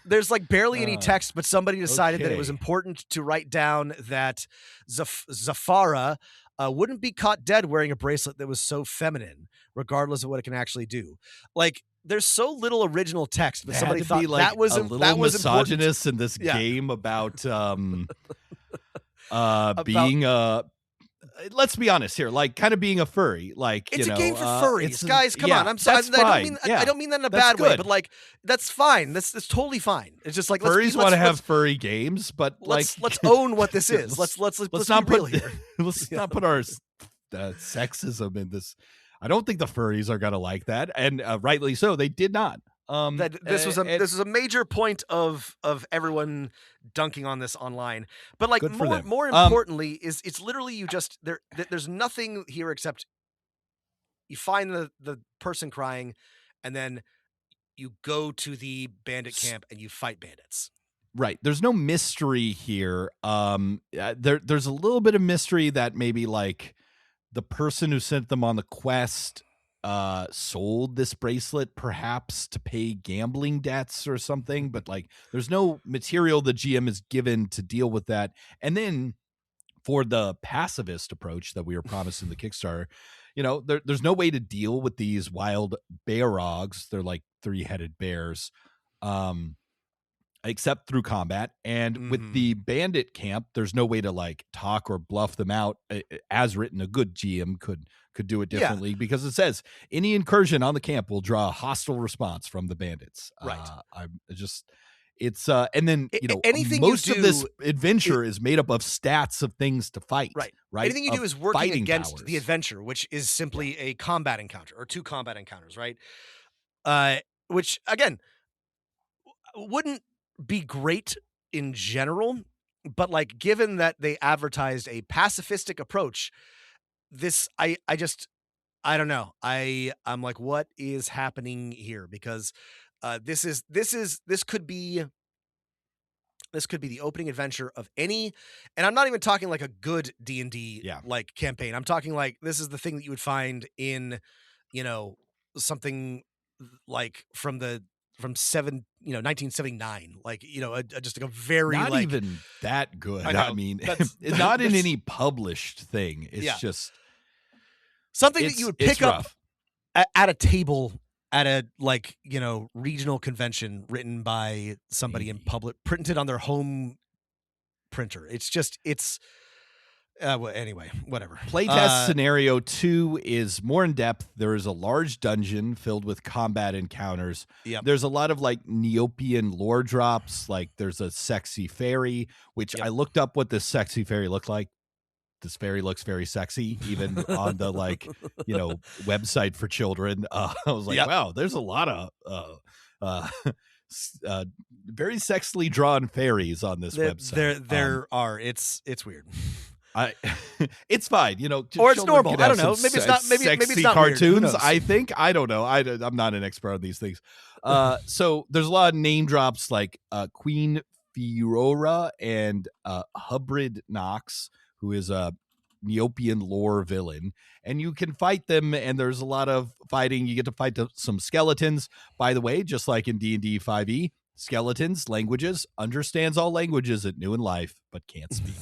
there's like barely any text, but somebody decided that it was Okay. important to write down that Zafara wouldn't be caught dead wearing a bracelet that was so feminine, regardless of what it can actually do. Like there's so little original text, but There somebody had to thought be like that was a little that was important. misogynist in this Yeah. game about About- being let's be honest here, like kind of being a furry. Like It's you a know, game for furries, it's guys. Come on, I'm sorry. that's I don't fine. mean Yeah. I don't mean that in a That's bad way, good. but like that's fine. That's totally fine. It's just like Furries want to have furry games, but like let's own what this is. Let's not be real put here. let's not put our sexism in this. I don't think the furries are gonna like that, and rightly so. They did not. That this was a major point of everyone dunking on this online. But like Good for them. more importantly is it's literally you just there's nothing here except you find the person crying and then you go to the bandit camp and you fight bandits. Right. There's no mystery here. There's a little bit of mystery that maybe like the person who sent them on the quest sold this bracelet perhaps to pay gambling debts or something, but like there's no material the GM is given to deal with that. And then for the pacifist approach that we were promised in the Kickstarter, you know, there's no way to deal with these wild bearogs. They're like 3-headed bears. Except through combat. And with the bandit camp, there's no way to like talk or bluff them out. As written, a good GM could do it differently because it says any incursion on the camp will draw a hostile response from the bandits. Right. I'm just it's and then you know anything most you of this do, adventure is made up of stats of things to fight. Right. Right. Anything you do is working fighting against powers. the adventure, which is simply a combat encounter or 2 combat encounters, right? Which again wouldn't be great in general, but like given that they advertised a pacifistic approach, this I don't know. I'm like, what is happening here? Because this could be the opening adventure of any, and I'm not even talking like a good D&D like campaign. I'm talking like this is the thing that you would find in, you know, something like from 1979, like, you know, just like a very not like, even that good. I know, I mean, not in any published thing. It's just something that you would pick up rough. at a table at a like, you know, regional convention written by somebody in public, printed on their home printer. It's just well, anyway, whatever. Playtest scenario 2 is more in depth. There is a large dungeon filled with combat encounters. Yep. There's a lot of like Neopian lore drops. Like there's a sexy fairy, which I looked up what this sexy fairy looked like. This fairy looks very sexy, even on the like, you know, website for children. I was like, wow, there's a lot of very sexily drawn fairies on this website. There are. It's weird. It's fine, you know, or it's normal. I don't know. Maybe it's not. Maybe it's not cartoons. I think I don't know. I'm not an expert on these things. So there's a lot of name drops like Queen Fiora and Hubrid Nox, who is a Neopian lore villain, and you can fight them. And there's a lot of fighting. You get to fight some skeletons. By the way, just like in D&D 5e, skeletons, languages, understands all languages at New in Life, but can't speak.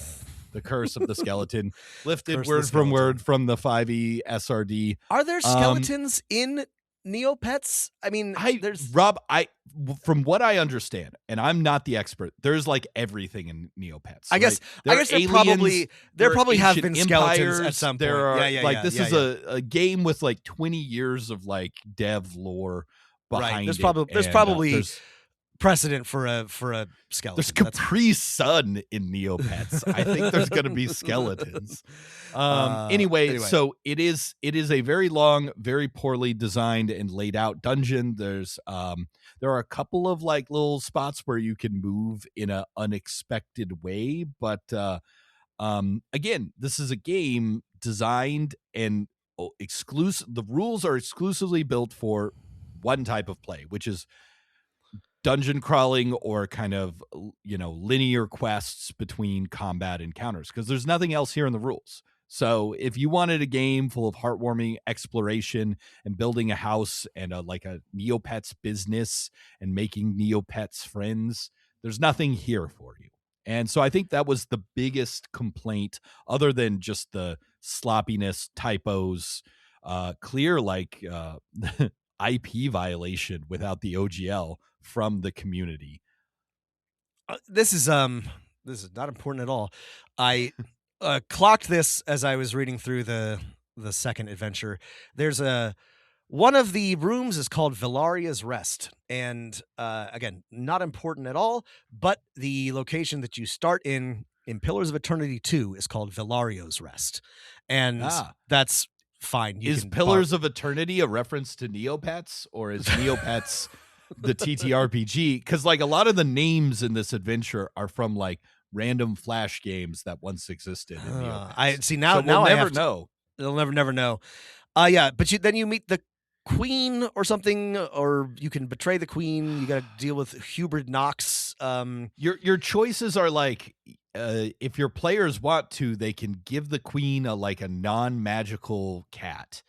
The curse of the skeleton, lifted word from word from the 5e SRD. Are there skeletons in Neopets? I mean, there's Rob. From what I understand, and I'm not the expert, there's like everything in Neopets. I guess there probably have been skeletons at some point. There are this is a game with like 20 years of like dev lore behind There's it. There's probably precedent for a skeleton. There's Capri Sun in Neopets. I think there's going to be skeletons. Anyway, so it is a very long, very poorly designed and laid out dungeon. There are a couple of like little spots where you can move in an unexpected way, but again, this is a game designed and exclusive. The rules are exclusively built for one type of play, which is dungeon crawling or kind of, linear quests between combat encounters, because there's nothing else here in the rules. So if you wanted a game full of heartwarming exploration and building a house and a Neopets business and making Neopets friends, there's nothing here for you. And so I think that was the biggest complaint, other than just the sloppiness, typos, clear IP violation without the OGL from the community. This is not important at all. I clocked this as I was reading through the second adventure. There's one of the rooms is called Villaria's Rest, and again, not important at all. But the location that you start in Pillars of Eternity 2 is called Villario's Rest, and that's fine. Is Pillars of Eternity a reference to Neopets, or is Neopets the TTRPG? Because a lot of the names in this adventure are from random Flash games that once existed in Neopets. I see now. So now we'll I never know. They'll never know. Yeah, but then you meet the queen or something, or you can betray the queen. You got to deal with Hubert Knox. Your choices are if your players want to, they can give the queen a non-magical cat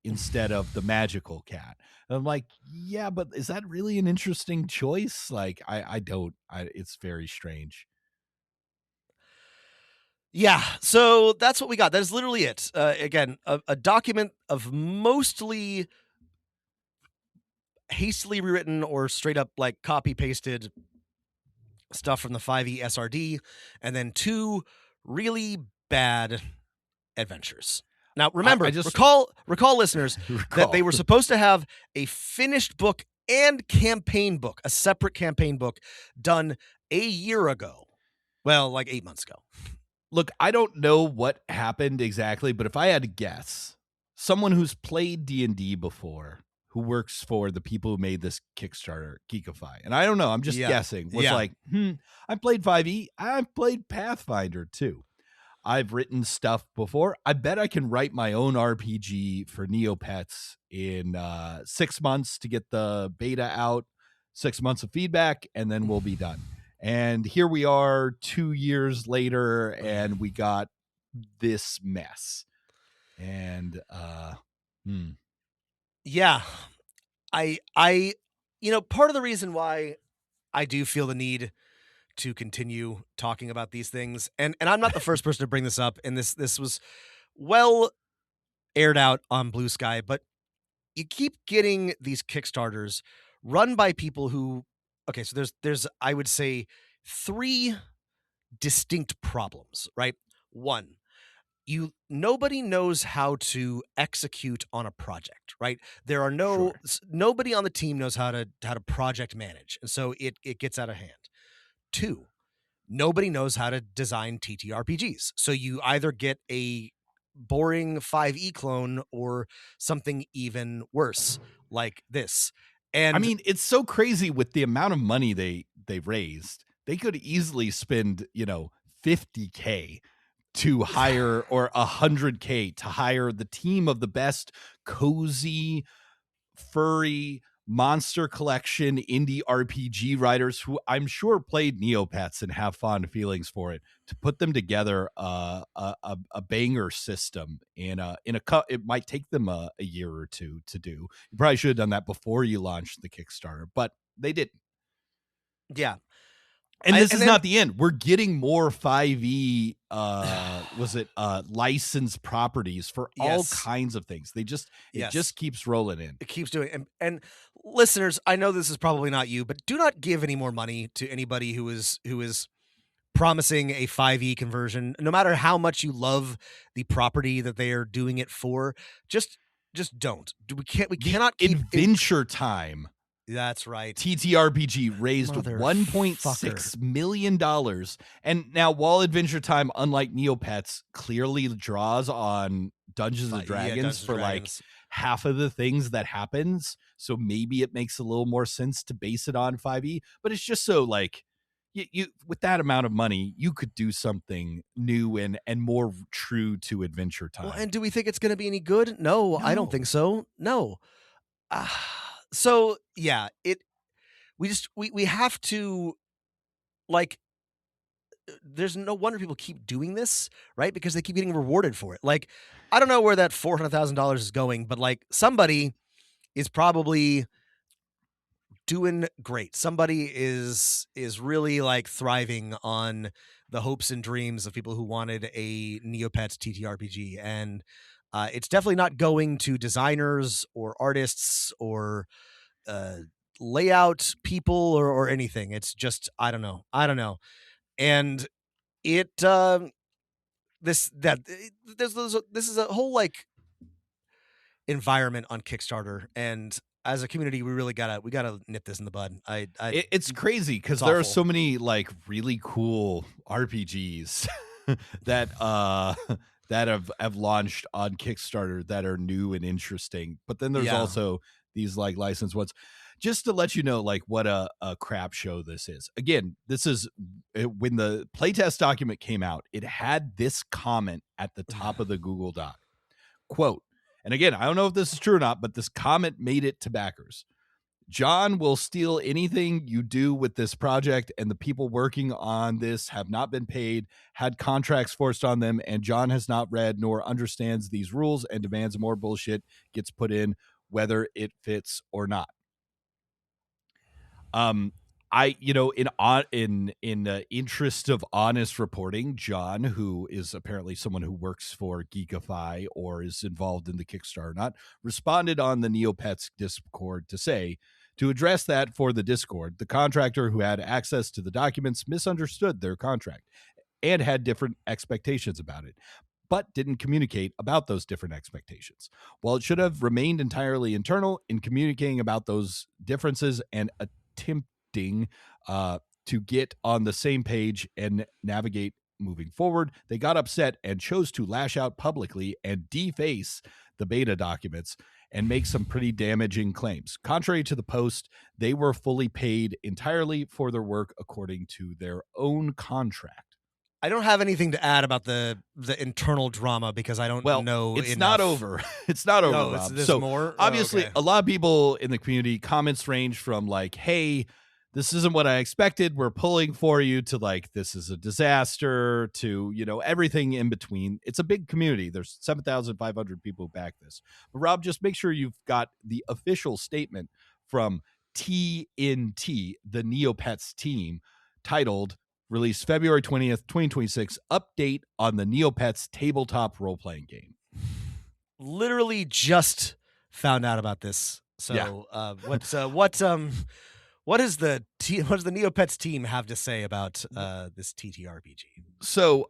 instead of the magical cat. And I'm like, yeah, but is that really an interesting choice? I don't. It's very strange. Yeah, so that's what we got. That is literally it. Again, a document of mostly hastily rewritten or straight up copy pasted stuff from the 5e SRD, and then 2 really bad adventures. Now, remember, recall listeners that they were supposed to have a finished book and campaign book, a separate campaign book done a year ago. Well, 8 months ago. Look, I don't know what happened exactly, but if I had to guess, someone who's played D&D before, who works for the people who made this Kickstarter, Geekify, and I don't know, I'm just guessing, was I played 5e, I've played Pathfinder too. I've written stuff before. I bet I can write my own RPG for Neopets in 6 months to get the beta out, 6 months of feedback, and then we'll be done. And here we are 2 years later, and we got this mess. And yeah, I part of the reason why I do feel the need to continue talking about these things, and I'm not the first person to bring this up, and this was well aired out on Blue Sky, but you keep getting these Kickstarters run by people who, okay, so there's I would say 3 distinct problems, right? 1, nobody knows how to execute on a project, right? There are nobody on the team knows how to project manage, and so it gets out of hand. 2, nobody knows how to design TTRPGs. So you either get a boring 5e clone or something even worse like this. And I mean, it's so crazy with the amount of money they raised. They could easily spend, $50K to hire, or $100K to hire the team of the best cozy, furry monster collection indie RPG writers who I'm sure played Neopets and have fond feelings for it, to put them together a banger system in it might take them a year or 2 to do. You probably should have done that before you launched the Kickstarter, but they didn't. Yeah. And this is not the end. We're getting more 5e licensed properties for all kinds of things. It just keeps rolling in. It keeps doing. And listeners, I know this is probably not you, but do not give any more money to anybody who is promising a 5e conversion. No matter how much you love the property that they are doing it for, just don't. We cannot keep Adventure Time. That's right. TTRPG raised $1.6 million. And now, while Adventure Time, unlike Neopets, clearly draws on Dungeons and Dragons for half of the things that happens, so maybe it makes a little more sense to base it on 5e. But it's just so you with that amount of money, you could do something new and more true to Adventure Time. Well, and do we think it's going to be any good? No, I don't think so. No. So yeah, we have to, like, there's no wonder people keep doing this, right? Because they keep getting rewarded for it. Like, I don't know where that $400,000 is going, but like somebody is probably doing great. Somebody is really like thriving on the hopes and dreams of people who wanted a Neopets TTRPG, and it's definitely not going to designers or artists or layout people or anything. It's just I don't know, and it this is a whole like environment on Kickstarter, and as a community we really gotta nip this in the bud. It's crazy because there are so many like really cool RPGs that that have launched on Kickstarter that are new and interesting, but then there's also these like licensed ones. Just to let you know, like what a crap show this is. Again, this is when the playtest document came out, it had this comment at the top of the Google Doc. Quote, and again, I don't know if this is true or not, but this comment made it to backers. John will steal anything you do with this project, and the people working on this have not been paid, had contracts forced on them, and John has not read nor understands these rules and demands more bullshit gets put in, whether it fits or not. I, in the interest of honest reporting, John, who is apparently someone who works for Geekify or is involved in the Kickstarter or not, responded on the Neopets Discord to say, to address that for the Discord, the contractor who had access to the documents misunderstood their contract and had different expectations about it, but didn't communicate about those different expectations. While it should have remained entirely internal in communicating about those differences and attempting to get on the same page and navigate moving forward, they got upset and chose to lash out publicly and deface the beta documents and make some pretty damaging claims. Contrary to the post, they were fully paid entirely for their work according to their own contract. I don't have anything to add about the internal drama because I don't know. It's enough. not over. It's not over, Rob. There's so more? Obviously, okay. A lot of people in the community, comments range from like, hey, this isn't what I expected, we're pulling for you, to like, this is a disaster, to, everything in between. It's a big community. There's 7,500 people who back this. But Rob, just make sure you've got the official statement from TNT, the Neopets team, titled, released February 20th, 2026, update on the Neopets tabletop role-playing game. Literally just found out about this. So what does the Neopets team have to say about this TTRPG? So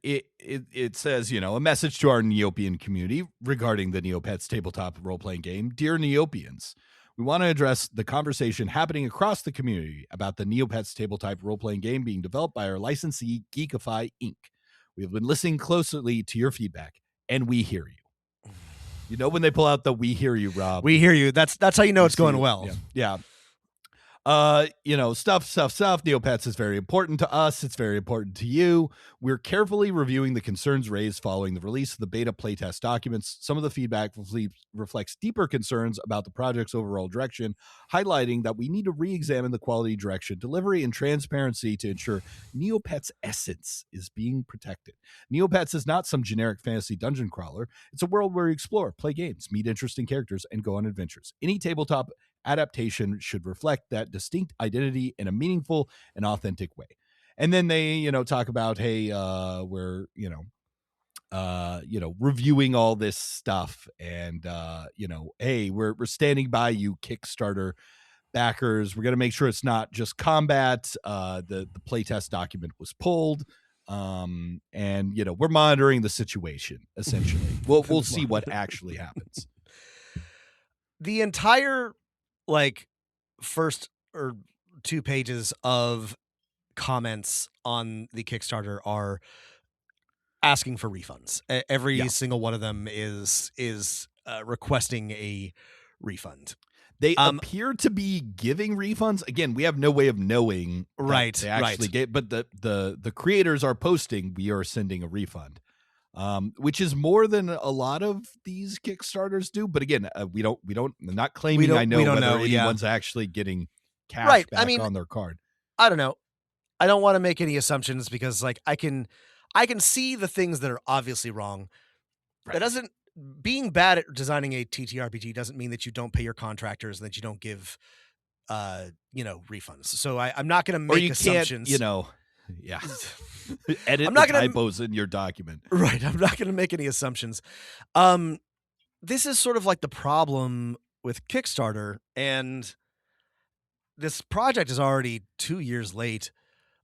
it says, a message to our Neopian community regarding the Neopets tabletop role-playing game. Dear Neopians, we want to address the conversation happening across the community about the Neopets tabletop role-playing game being developed by our licensee, Geekify Inc. We have been listening closely to your feedback, and we hear you. You know when they pull out the "we hear you," Rob? We hear you. That's how you know it's going well. Yeah. Stuff. Neopets is very important to us. It's very important to you. We're carefully reviewing the concerns raised following the release of the beta playtest documents. Some of the feedback reflects deeper concerns about the project's overall direction, highlighting that we need to re-examine the quality, direction, delivery, and transparency to ensure Neopets' essence is being protected. Neopets is not some generic fantasy dungeon crawler. It's a world where you explore, play games, meet interesting characters, and go on adventures. Any tabletop adaptation should reflect that distinct identity in a meaningful and authentic way. And then they, talk about, hey, we're, reviewing all this stuff, and hey, we're standing by you, Kickstarter backers. We're going to make sure it's not just combat. The playtest document was pulled. And we're monitoring the situation. Essentially, we'll see what actually happens. The entire first or 2 pages of comments on the Kickstarter are asking for refunds. Every single one of them is requesting a refund. They appear to be giving refunds. Again, we have no way of knowing right they actually get, but the creators are posting, we are sending a refund. Which is more than a lot of these Kickstarters do. But again, we're not claiming I know whether anyone's actually getting cash Right. back I mean, on their card. I don't know. I don't want to make any assumptions because like I can see the things that are obviously wrong. Right. That doesn't being bad at designing a TTRPG doesn't mean that you don't pay your contractors and that you don't give refunds. So I'm not going to make Or you assumptions. can't, yeah. Edit I'm the not gonna- typos in your document. Right. I'm not going to make any assumptions. This is sort of like the problem with Kickstarter, and this project is already 2 years late.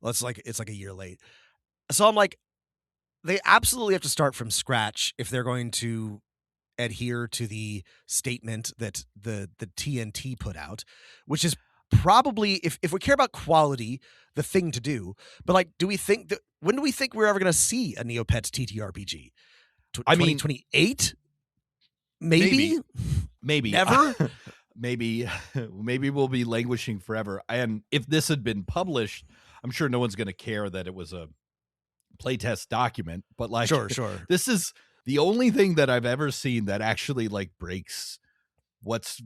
Well, it's like a year late. So I'm like, they absolutely have to start from scratch if they're going to adhere to the statement that the TNT put out, which is probably, if we care about quality, the thing to do. But like, when do we think we're ever going to see a Neopets TTRPG? 2028? Maybe. Never. maybe we'll be languishing forever. And if this had been published, I'm sure no one's going to care that it was a playtest document. But like, sure. This is the only thing that I've ever seen that actually like breaks what's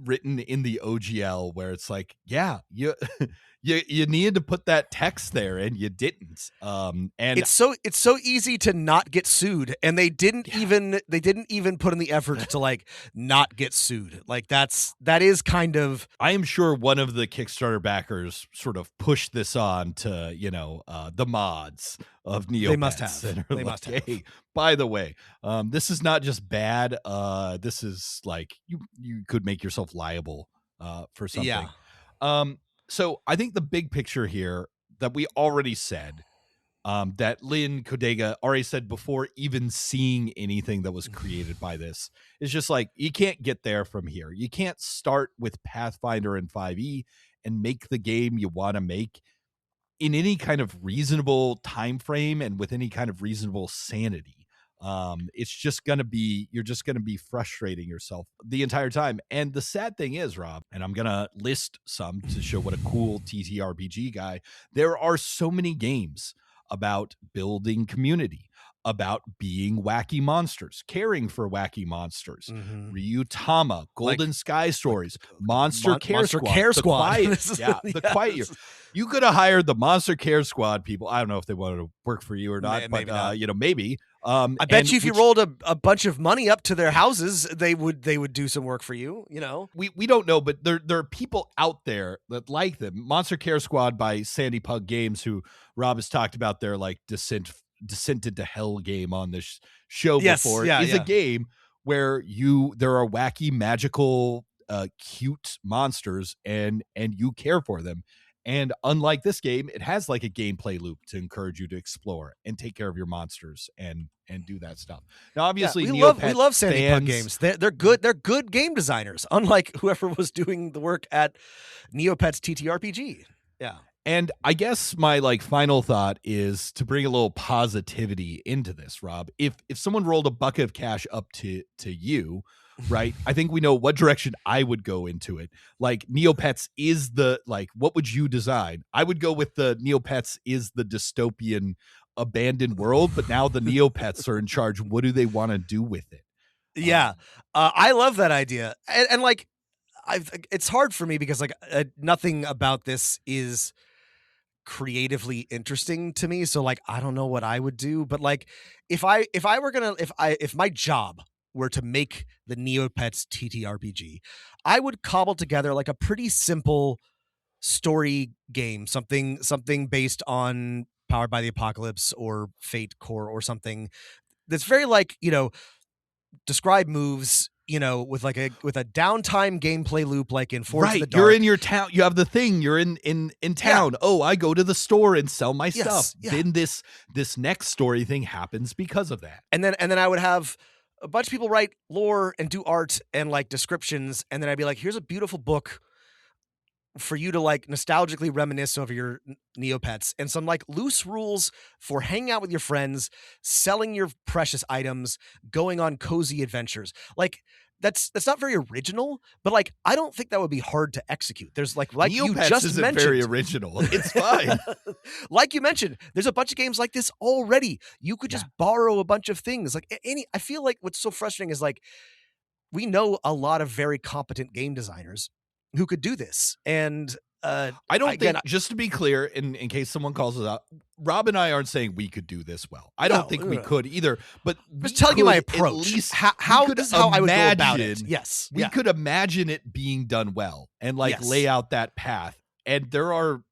written in the OGL, where it's like, yeah, you needed to put that text there and you didn't. And it's so easy to not get sued, and they didn't even put in the effort to like not get sued. Like that is kind of, I am sure one of the Kickstarter backers sort of pushed this on to the mods of Neopets. They must have. They must have. Hey, by the way, this is not just bad. This is like you could make yourself liable for something. Yeah. So I think the big picture here that we already said, that Lynn Kodega already said before even seeing anything that was created by this, is just like, you can't get there from here. You can't start with Pathfinder and 5e and make the game you want to make in any kind of reasonable time frame and with any kind of reasonable sanity. It's just going to be, you're just going to be frustrating yourself the entire time. And the sad thing is, Rob, and I'm going to list some to show what a cool TTRPG guy, there are so many games about building community, about being wacky monsters, caring for wacky monsters, Ryutama, Golden Sky Stories, Monster Care Squad. The Quiet. The Quiet Year. You could have hired the Monster Care Squad people. I don't know if they wanted to work for you or not, maybe but not. Maybe. I bet you if you rolled a bunch of money up to their houses, they would do some work for you. We don't know, but there are people out there that like them. Monster Care Squad by Sandy Pug Games, who Rob has talked about their like Descent into Hell game on this show before, is a game where there are wacky, magical, cute monsters and you care for them. And unlike this game, it has like a gameplay loop to encourage you to explore and take care of your monsters and do that stuff. Now, obviously, we love Sandy Pug Games. They're good. They're good game designers, unlike whoever was doing the work at Neopets TTRPG. Yeah. And I guess my like final thought is to bring a little positivity into this, Rob. If someone rolled a bucket of cash up to you, right, I think we know what direction I would go into it. Like Neopets is what would you design? I would go with the Neopets is the dystopian abandoned world, but now the Neopets are in charge. What do they want to do with it? Yeah. I love that idea. And like, it's hard for me because like nothing about this is creatively interesting to me, so like I don't know what I would do, but like if my job were to make the Neopets TTRPG, I would cobble together like a pretty simple story game, something based on Powered by the Apocalypse or Fate Core or something that's very like, describe moves, with a downtime gameplay loop, like in Force of the Dark. You're in your town. You have the thing. You're in town. Yeah. Oh, I go to the store and sell my stuff. Yeah. Then this next story thing happens because of that. And then I would have a bunch of people write lore and do art and like descriptions, and then I'd be like, here's a beautiful book for you to like nostalgically reminisce over your Neopets, and some like loose rules for hanging out with your friends, selling your precious items, going on cozy adventures. Like that's not very original, but like I don't think that would be hard to execute. There's like Neopets you just isn't mentioned, very original. It's fine. Like you mentioned, there's a bunch of games like this already. You could just borrow a bunch of things. Like I feel like what's so frustrating is like we know a lot of very competent game designers who could do this. And I don't think, just to be clear, in case someone calls us out, Rob and I aren't saying we could do this well. I don't think we could either. But I'm just telling you my approach. This is how I would go about it. Yes, we could imagine it being done well and lay out that path. And there are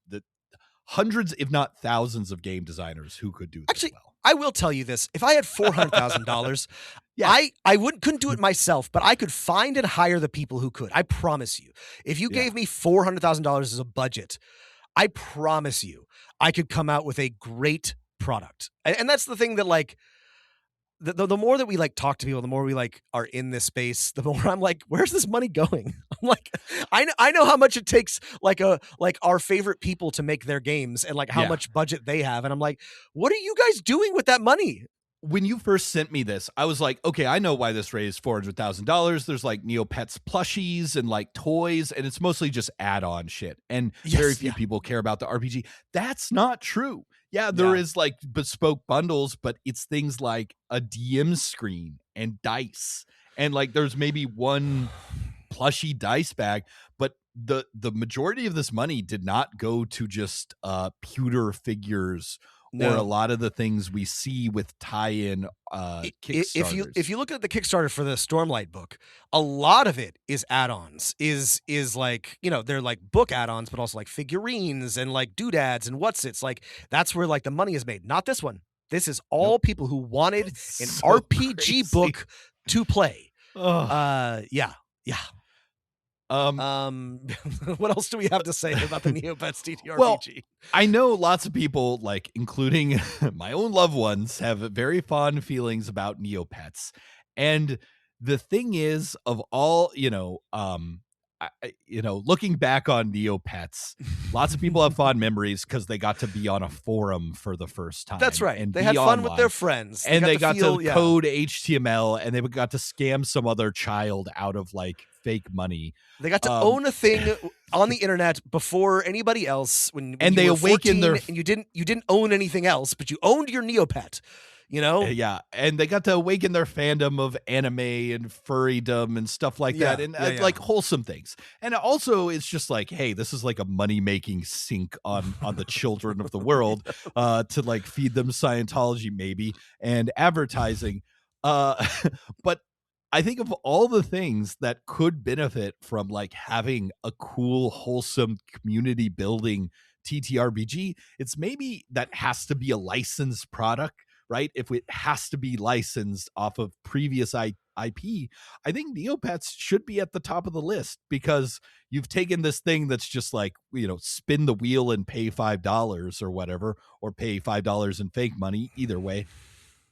hundreds, if not thousands, of game designers who could do this well. I will tell you this: if I had $400,000, I couldn't do it myself, but I could find and hire the people who could. I promise you. If you gave me $400,000 as a budget, I promise you, I could come out with a great product. And that's the thing that the more that we talk to people, the more we are in this space, the more I'm like, where's this money going? I'm like, I know how much it takes our favorite people to make their games and how much budget they have. And I'm like, what are you guys doing with that money? When you first sent me this, I was like, okay, I know why this raised $400,000. There's Neopets plushies and toys, and it's mostly just add-on shit. And very few people care about the RPG. That's not true. Yeah, there is bespoke bundles, but it's things like a DM screen and dice. And there's maybe one plushy dice bag, but the majority of this money did not go to just pewter figures or a lot of the things we see with tie-in Kickstarters. If you look at the Kickstarter for the Stormlight book, a lot of it is add-ons. Is they're book add-ons, but also figurines and doodads and what's-its. That's where the money is made. Not this one. This is all people who wanted an RPG book to play. Yeah. What else do we have to say about the Neopets TTRPG? Well, I know lots of people, including my own loved ones, have very fond feelings about Neopets. And the thing is, of all, looking back on Neopets, lots of people have fond memories because they got to be on a forum for the first time. That's right. And they had fun with their friends. And they got to code HTML, and they got to scam some other child out of fake money. They got to own a thing on the internet before anybody else. When they you were awakened 14 and you didn't own anything else, but you owned your Neopet. Yeah, and they got to awaken their fandom of anime and furrydom and stuff like that, and wholesome things. And also, it's just hey, this is a money-making sink on the children of the world to feed them Scientology maybe and advertising. But I think of all the things that could benefit from having a cool, wholesome community building TTRPG, it's maybe that has to be a licensed product. Right? If it has to be licensed off of previous IP, I think Neopets should be at the top of the list because you've taken this thing that's just spin the wheel and pay $5 or whatever, or pay $5 in fake money, either way,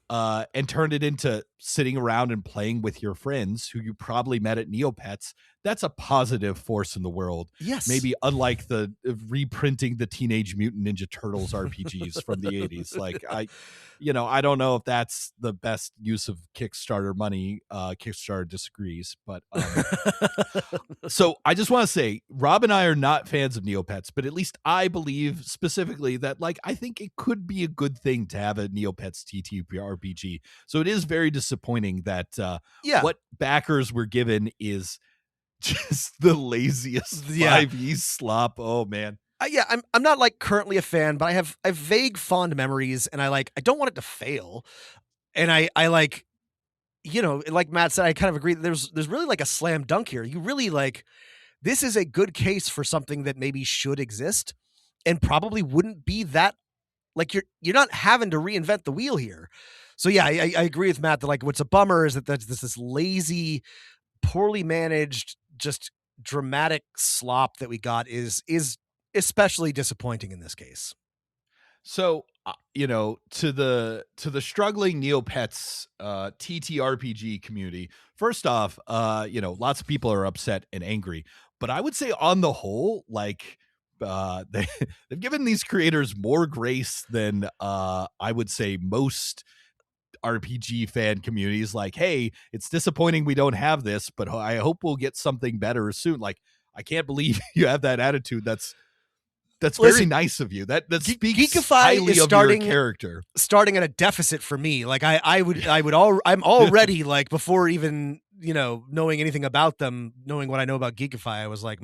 and turned it into sitting around and playing with your friends who you probably met at Neopets. That's a positive force in the world. Yes. Maybe unlike the reprinting the Teenage Mutant Ninja Turtles RPGs from the 80s. I don't know if that's the best use of Kickstarter money. Kickstarter disagrees, but so I just want to say, Rob and I are not fans of Neopets, but at least I believe specifically that I think it could be a good thing to have a Neopets TTRPG. So it is very disappointing that what backers were given is just the laziest 5e slop. Oh man. I'm not really a fan, but I have vague fond memories, and I don't want it to fail. And I like Matt said, I kind of agree that there's really a slam dunk here. You really this is a good case for something that maybe should exist and probably wouldn't be that you're not having to reinvent the wheel here. So yeah, I agree with Matt that what's a bummer is that there's this lazy, poorly managed, just dramatic slop that we got is especially disappointing in this case. So to the struggling Neopets TTRPG community, first off, lots of people are upset and angry, but I would say on the whole, they've given these creators more grace than I would say most RPG fan communities. Hey, it's disappointing we don't have this, but I hope we'll get something better soon. I can't believe you have that attitude. That's very nice of you. That speaks Geekify highly is of your character. Starting at a deficit for me. I'm already before even knowing anything about them, knowing what I know about Geekify, I was like,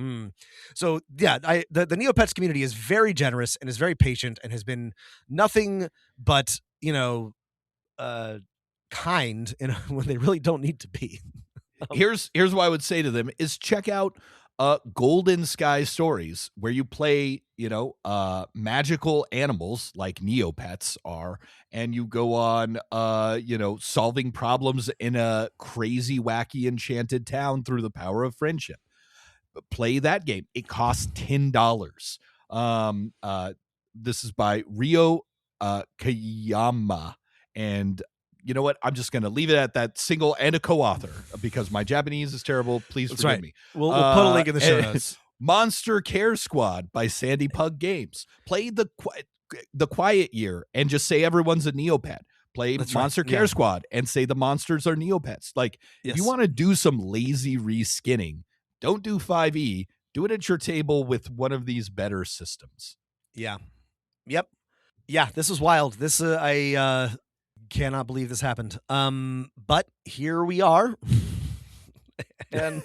So yeah, the Neopets community is very generous and is very patient and has been nothing but, kind when they really don't need to be. Here's what I would say to them is check out Golden Sky Stories, where you play, magical animals like Neopets are, and you go on, solving problems in a crazy, wacky, enchanted town through the power of friendship. Play that game. It costs $10. This is by Ryo Kayama, and you know what? I'm just going to leave it at that single and a co-author because my Japanese is terrible. Please That's forgive right. me. We'll put a link in the show notes. Monster Care Squad by Sandy Pug Games. Play the Quiet Year and just say everyone's a Neopet. Play That's Monster right. Care Squad and say the monsters are Neopets. Like, if you want to do some lazy reskinning, don't do 5e. Do it at your table with one of these better systems. Yeah. Yep. Yeah, this was wild. This I cannot believe this happened. But here we are. And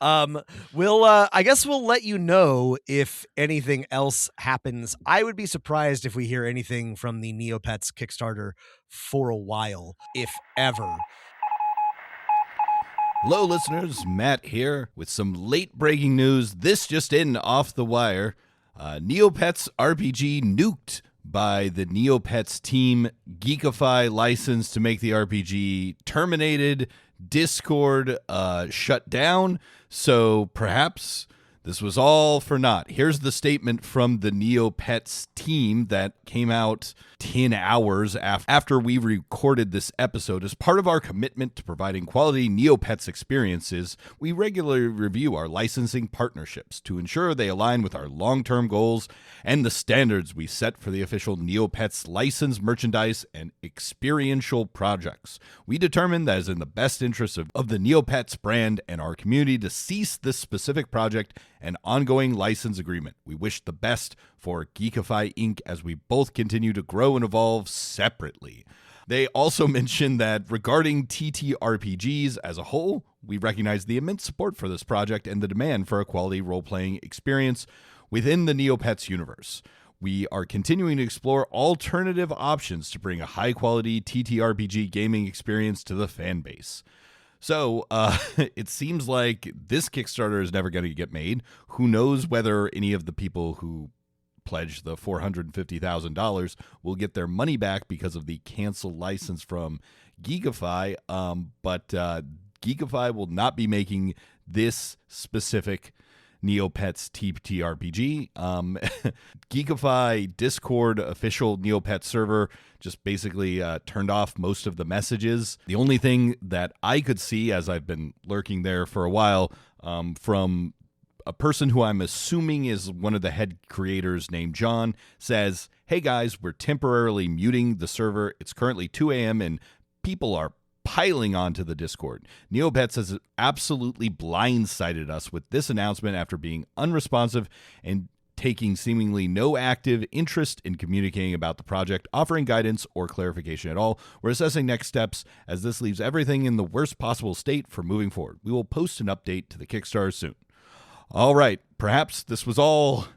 I guess we'll let you know if anything else happens. I would be surprised if we hear anything from the Neopets Kickstarter for a while, if ever. Hello, listeners. Matt here with some late-breaking news. This just in off the wire. Neopets RPG nuked by the Neopets team. Geekify license to make the RPG terminated. Discord shut down. So perhaps this was all for naught. Here's the statement from the Neopets team that came out 10 hours after we recorded this episode. As part of our commitment to providing quality Neopets experiences, we regularly review our licensing partnerships to ensure they align with our long-term goals and the standards we set for the official Neopets licensed merchandise and experiential projects. We determined that it is in the best interest of the Neopets brand and our community to cease this specific project and ongoing license agreement. We wish the best for Geekify Inc. as we both continue to grow and evolve separately. They also mentioned that regarding TTRPGs as a whole, we recognize the immense support for this project and the demand for a quality role-playing experience within the Neopets universe. We are continuing to explore alternative options to bring a high-quality TTRPG gaming experience to the fan base. So it seems like this Kickstarter is never going to get made. Who knows whether any of the people who pledged the $450,000 will get their money back because of the canceled license from Geekify. But Geekify will not be making this specific Neopets TTRPG. Geekify Discord official Neopets server just basically turned off most of the messages. The only thing that I could see, as I've been lurking there for a while, from a person who I'm assuming is one of the head creators named John, says, "Hey guys, we're temporarily muting the server. It's currently 2 a.m. and people are piling onto the Discord. Neopets has absolutely blindsided us with this announcement after being unresponsive and taking seemingly no active interest in communicating about the project, offering guidance or clarification at all. We're assessing next steps as this leaves everything in the worst possible state for moving forward. We will post an update to the Kickstarter soon." All right, perhaps this was all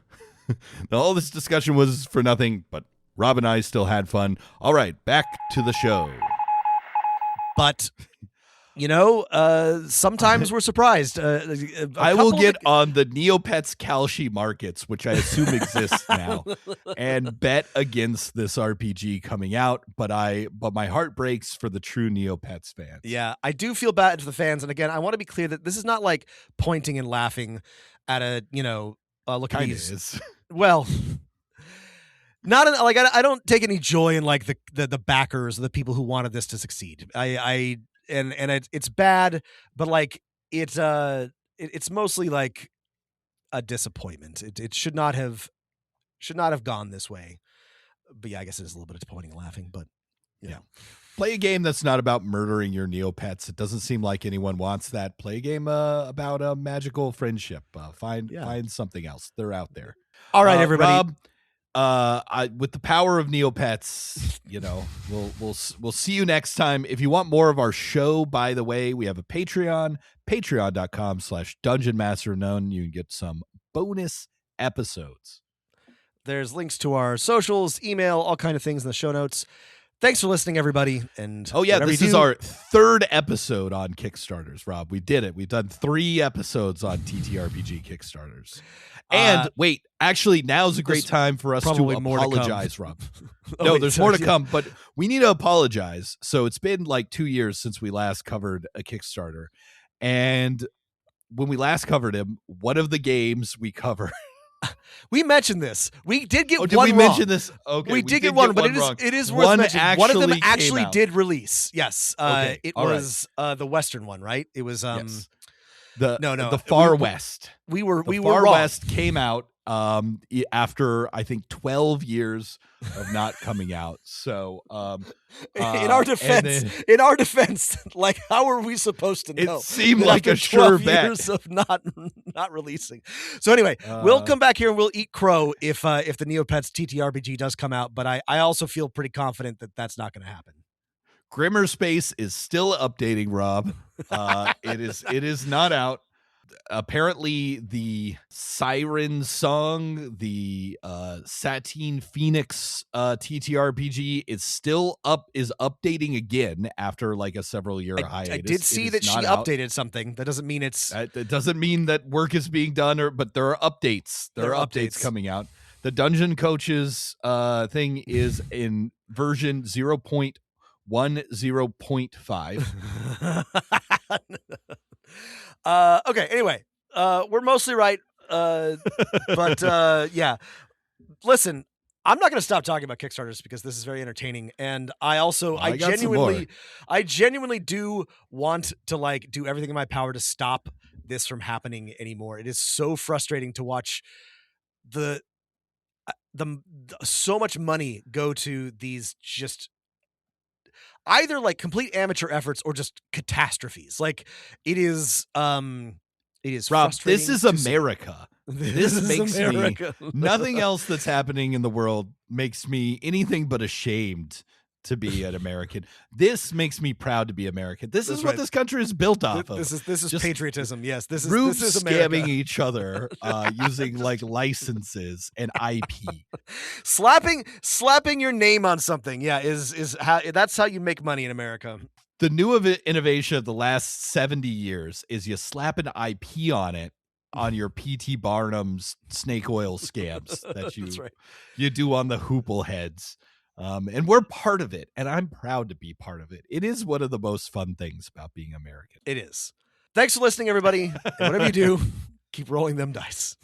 this discussion was for nothing, but Rob and I still had fun. All right, back to the show. But, sometimes we're surprised. I will get on the Neopets Kalshi markets, which I assume exist now, and bet against this RPG coming out. But my heart breaks for the true Neopets fans. Yeah, I do feel bad for the fans. And again, I want to be clear that this is not like pointing and laughing at look at these. Is. Well, I don't take any joy in like the backers, the people who wanted this to succeed. It's bad, but like it's mostly like a disappointment. It should not have gone this way. But yeah, I guess it is a little bit of disappointing and laughing, but yeah. Play a game that's not about murdering your Neopets. It doesn't seem like anyone wants that. Play a game about a magical friendship. Find something else. They're out there. All right, everybody. Rob, with the power of Neopets, we'll see you next time. If you want more of our show, by the way, we have a Patreon, patreon.com/Dungeon Master Unknown. You can get some bonus episodes. There's links to our socials, email, all kind of things in the show notes. Thanks for listening, everybody. And this is our third episode on Kickstarters, Rob. We did it. We've done 3 episodes on TTRPG Kickstarters. And wait, actually, now's a great time for us to apologize, Rob. There's more to come, but we need to apologize. So it's been like 2 years since we last covered a Kickstarter. And when we last covered him, one of the games we covered... We mentioned this. We did get one did wrong. We mention this? Okay, we did get one, but it is worth mentioning. One of them actually did release. Yes. It was the Western one, right? It was yes. The Far West. We were Far wrong. West came out after I think 12 years of not coming out. So in our defense, like how are we supposed to know? It seemed like a sure bet. Years of not releasing. So anyway, we'll come back here and we'll eat crow if the Neopets TTRPG does come out. But I also feel pretty confident that that's not going to happen. Grimmer Space is still updating, Rob. It is not out. Apparently the Siren Song, the Satine Phoenix TTRPG is still is updating again after like a several year hiatus. I did see that she updated something. That doesn't mean it's it doesn't mean that work is being done, but there are updates. There are updates coming out. The Dungeon Coaches thing is in version 0.10.5. Okay, anyway, we're mostly right. But yeah. Listen, I'm not going to stop talking about Kickstarters because this is very entertaining. And I genuinely do want to like do everything in my power to stop this from happening anymore. It is so frustrating to watch the so much money go to these just either like complete amateur efforts or just catastrophes. Like it is Rob, frustrating. this is America. This makes America. Me nothing else that's happening in the world makes me anything but ashamed to be an American. This makes me proud to be American. This is what this country is built off of. This is just patriotism. Yes, this is scamming America. each other using like licenses and IP. Slapping your name on something. Yeah, is how that's how you make money in America. The new innovation of the last 70 years is you slap an IP on it on your P.T. Barnum's snake oil scams that you do on the hoople heads. And we're part of it, and I'm proud to be part of it. It is one of the most fun things about being American. It is. Thanks for listening, everybody. And whatever you do, keep rolling them dice.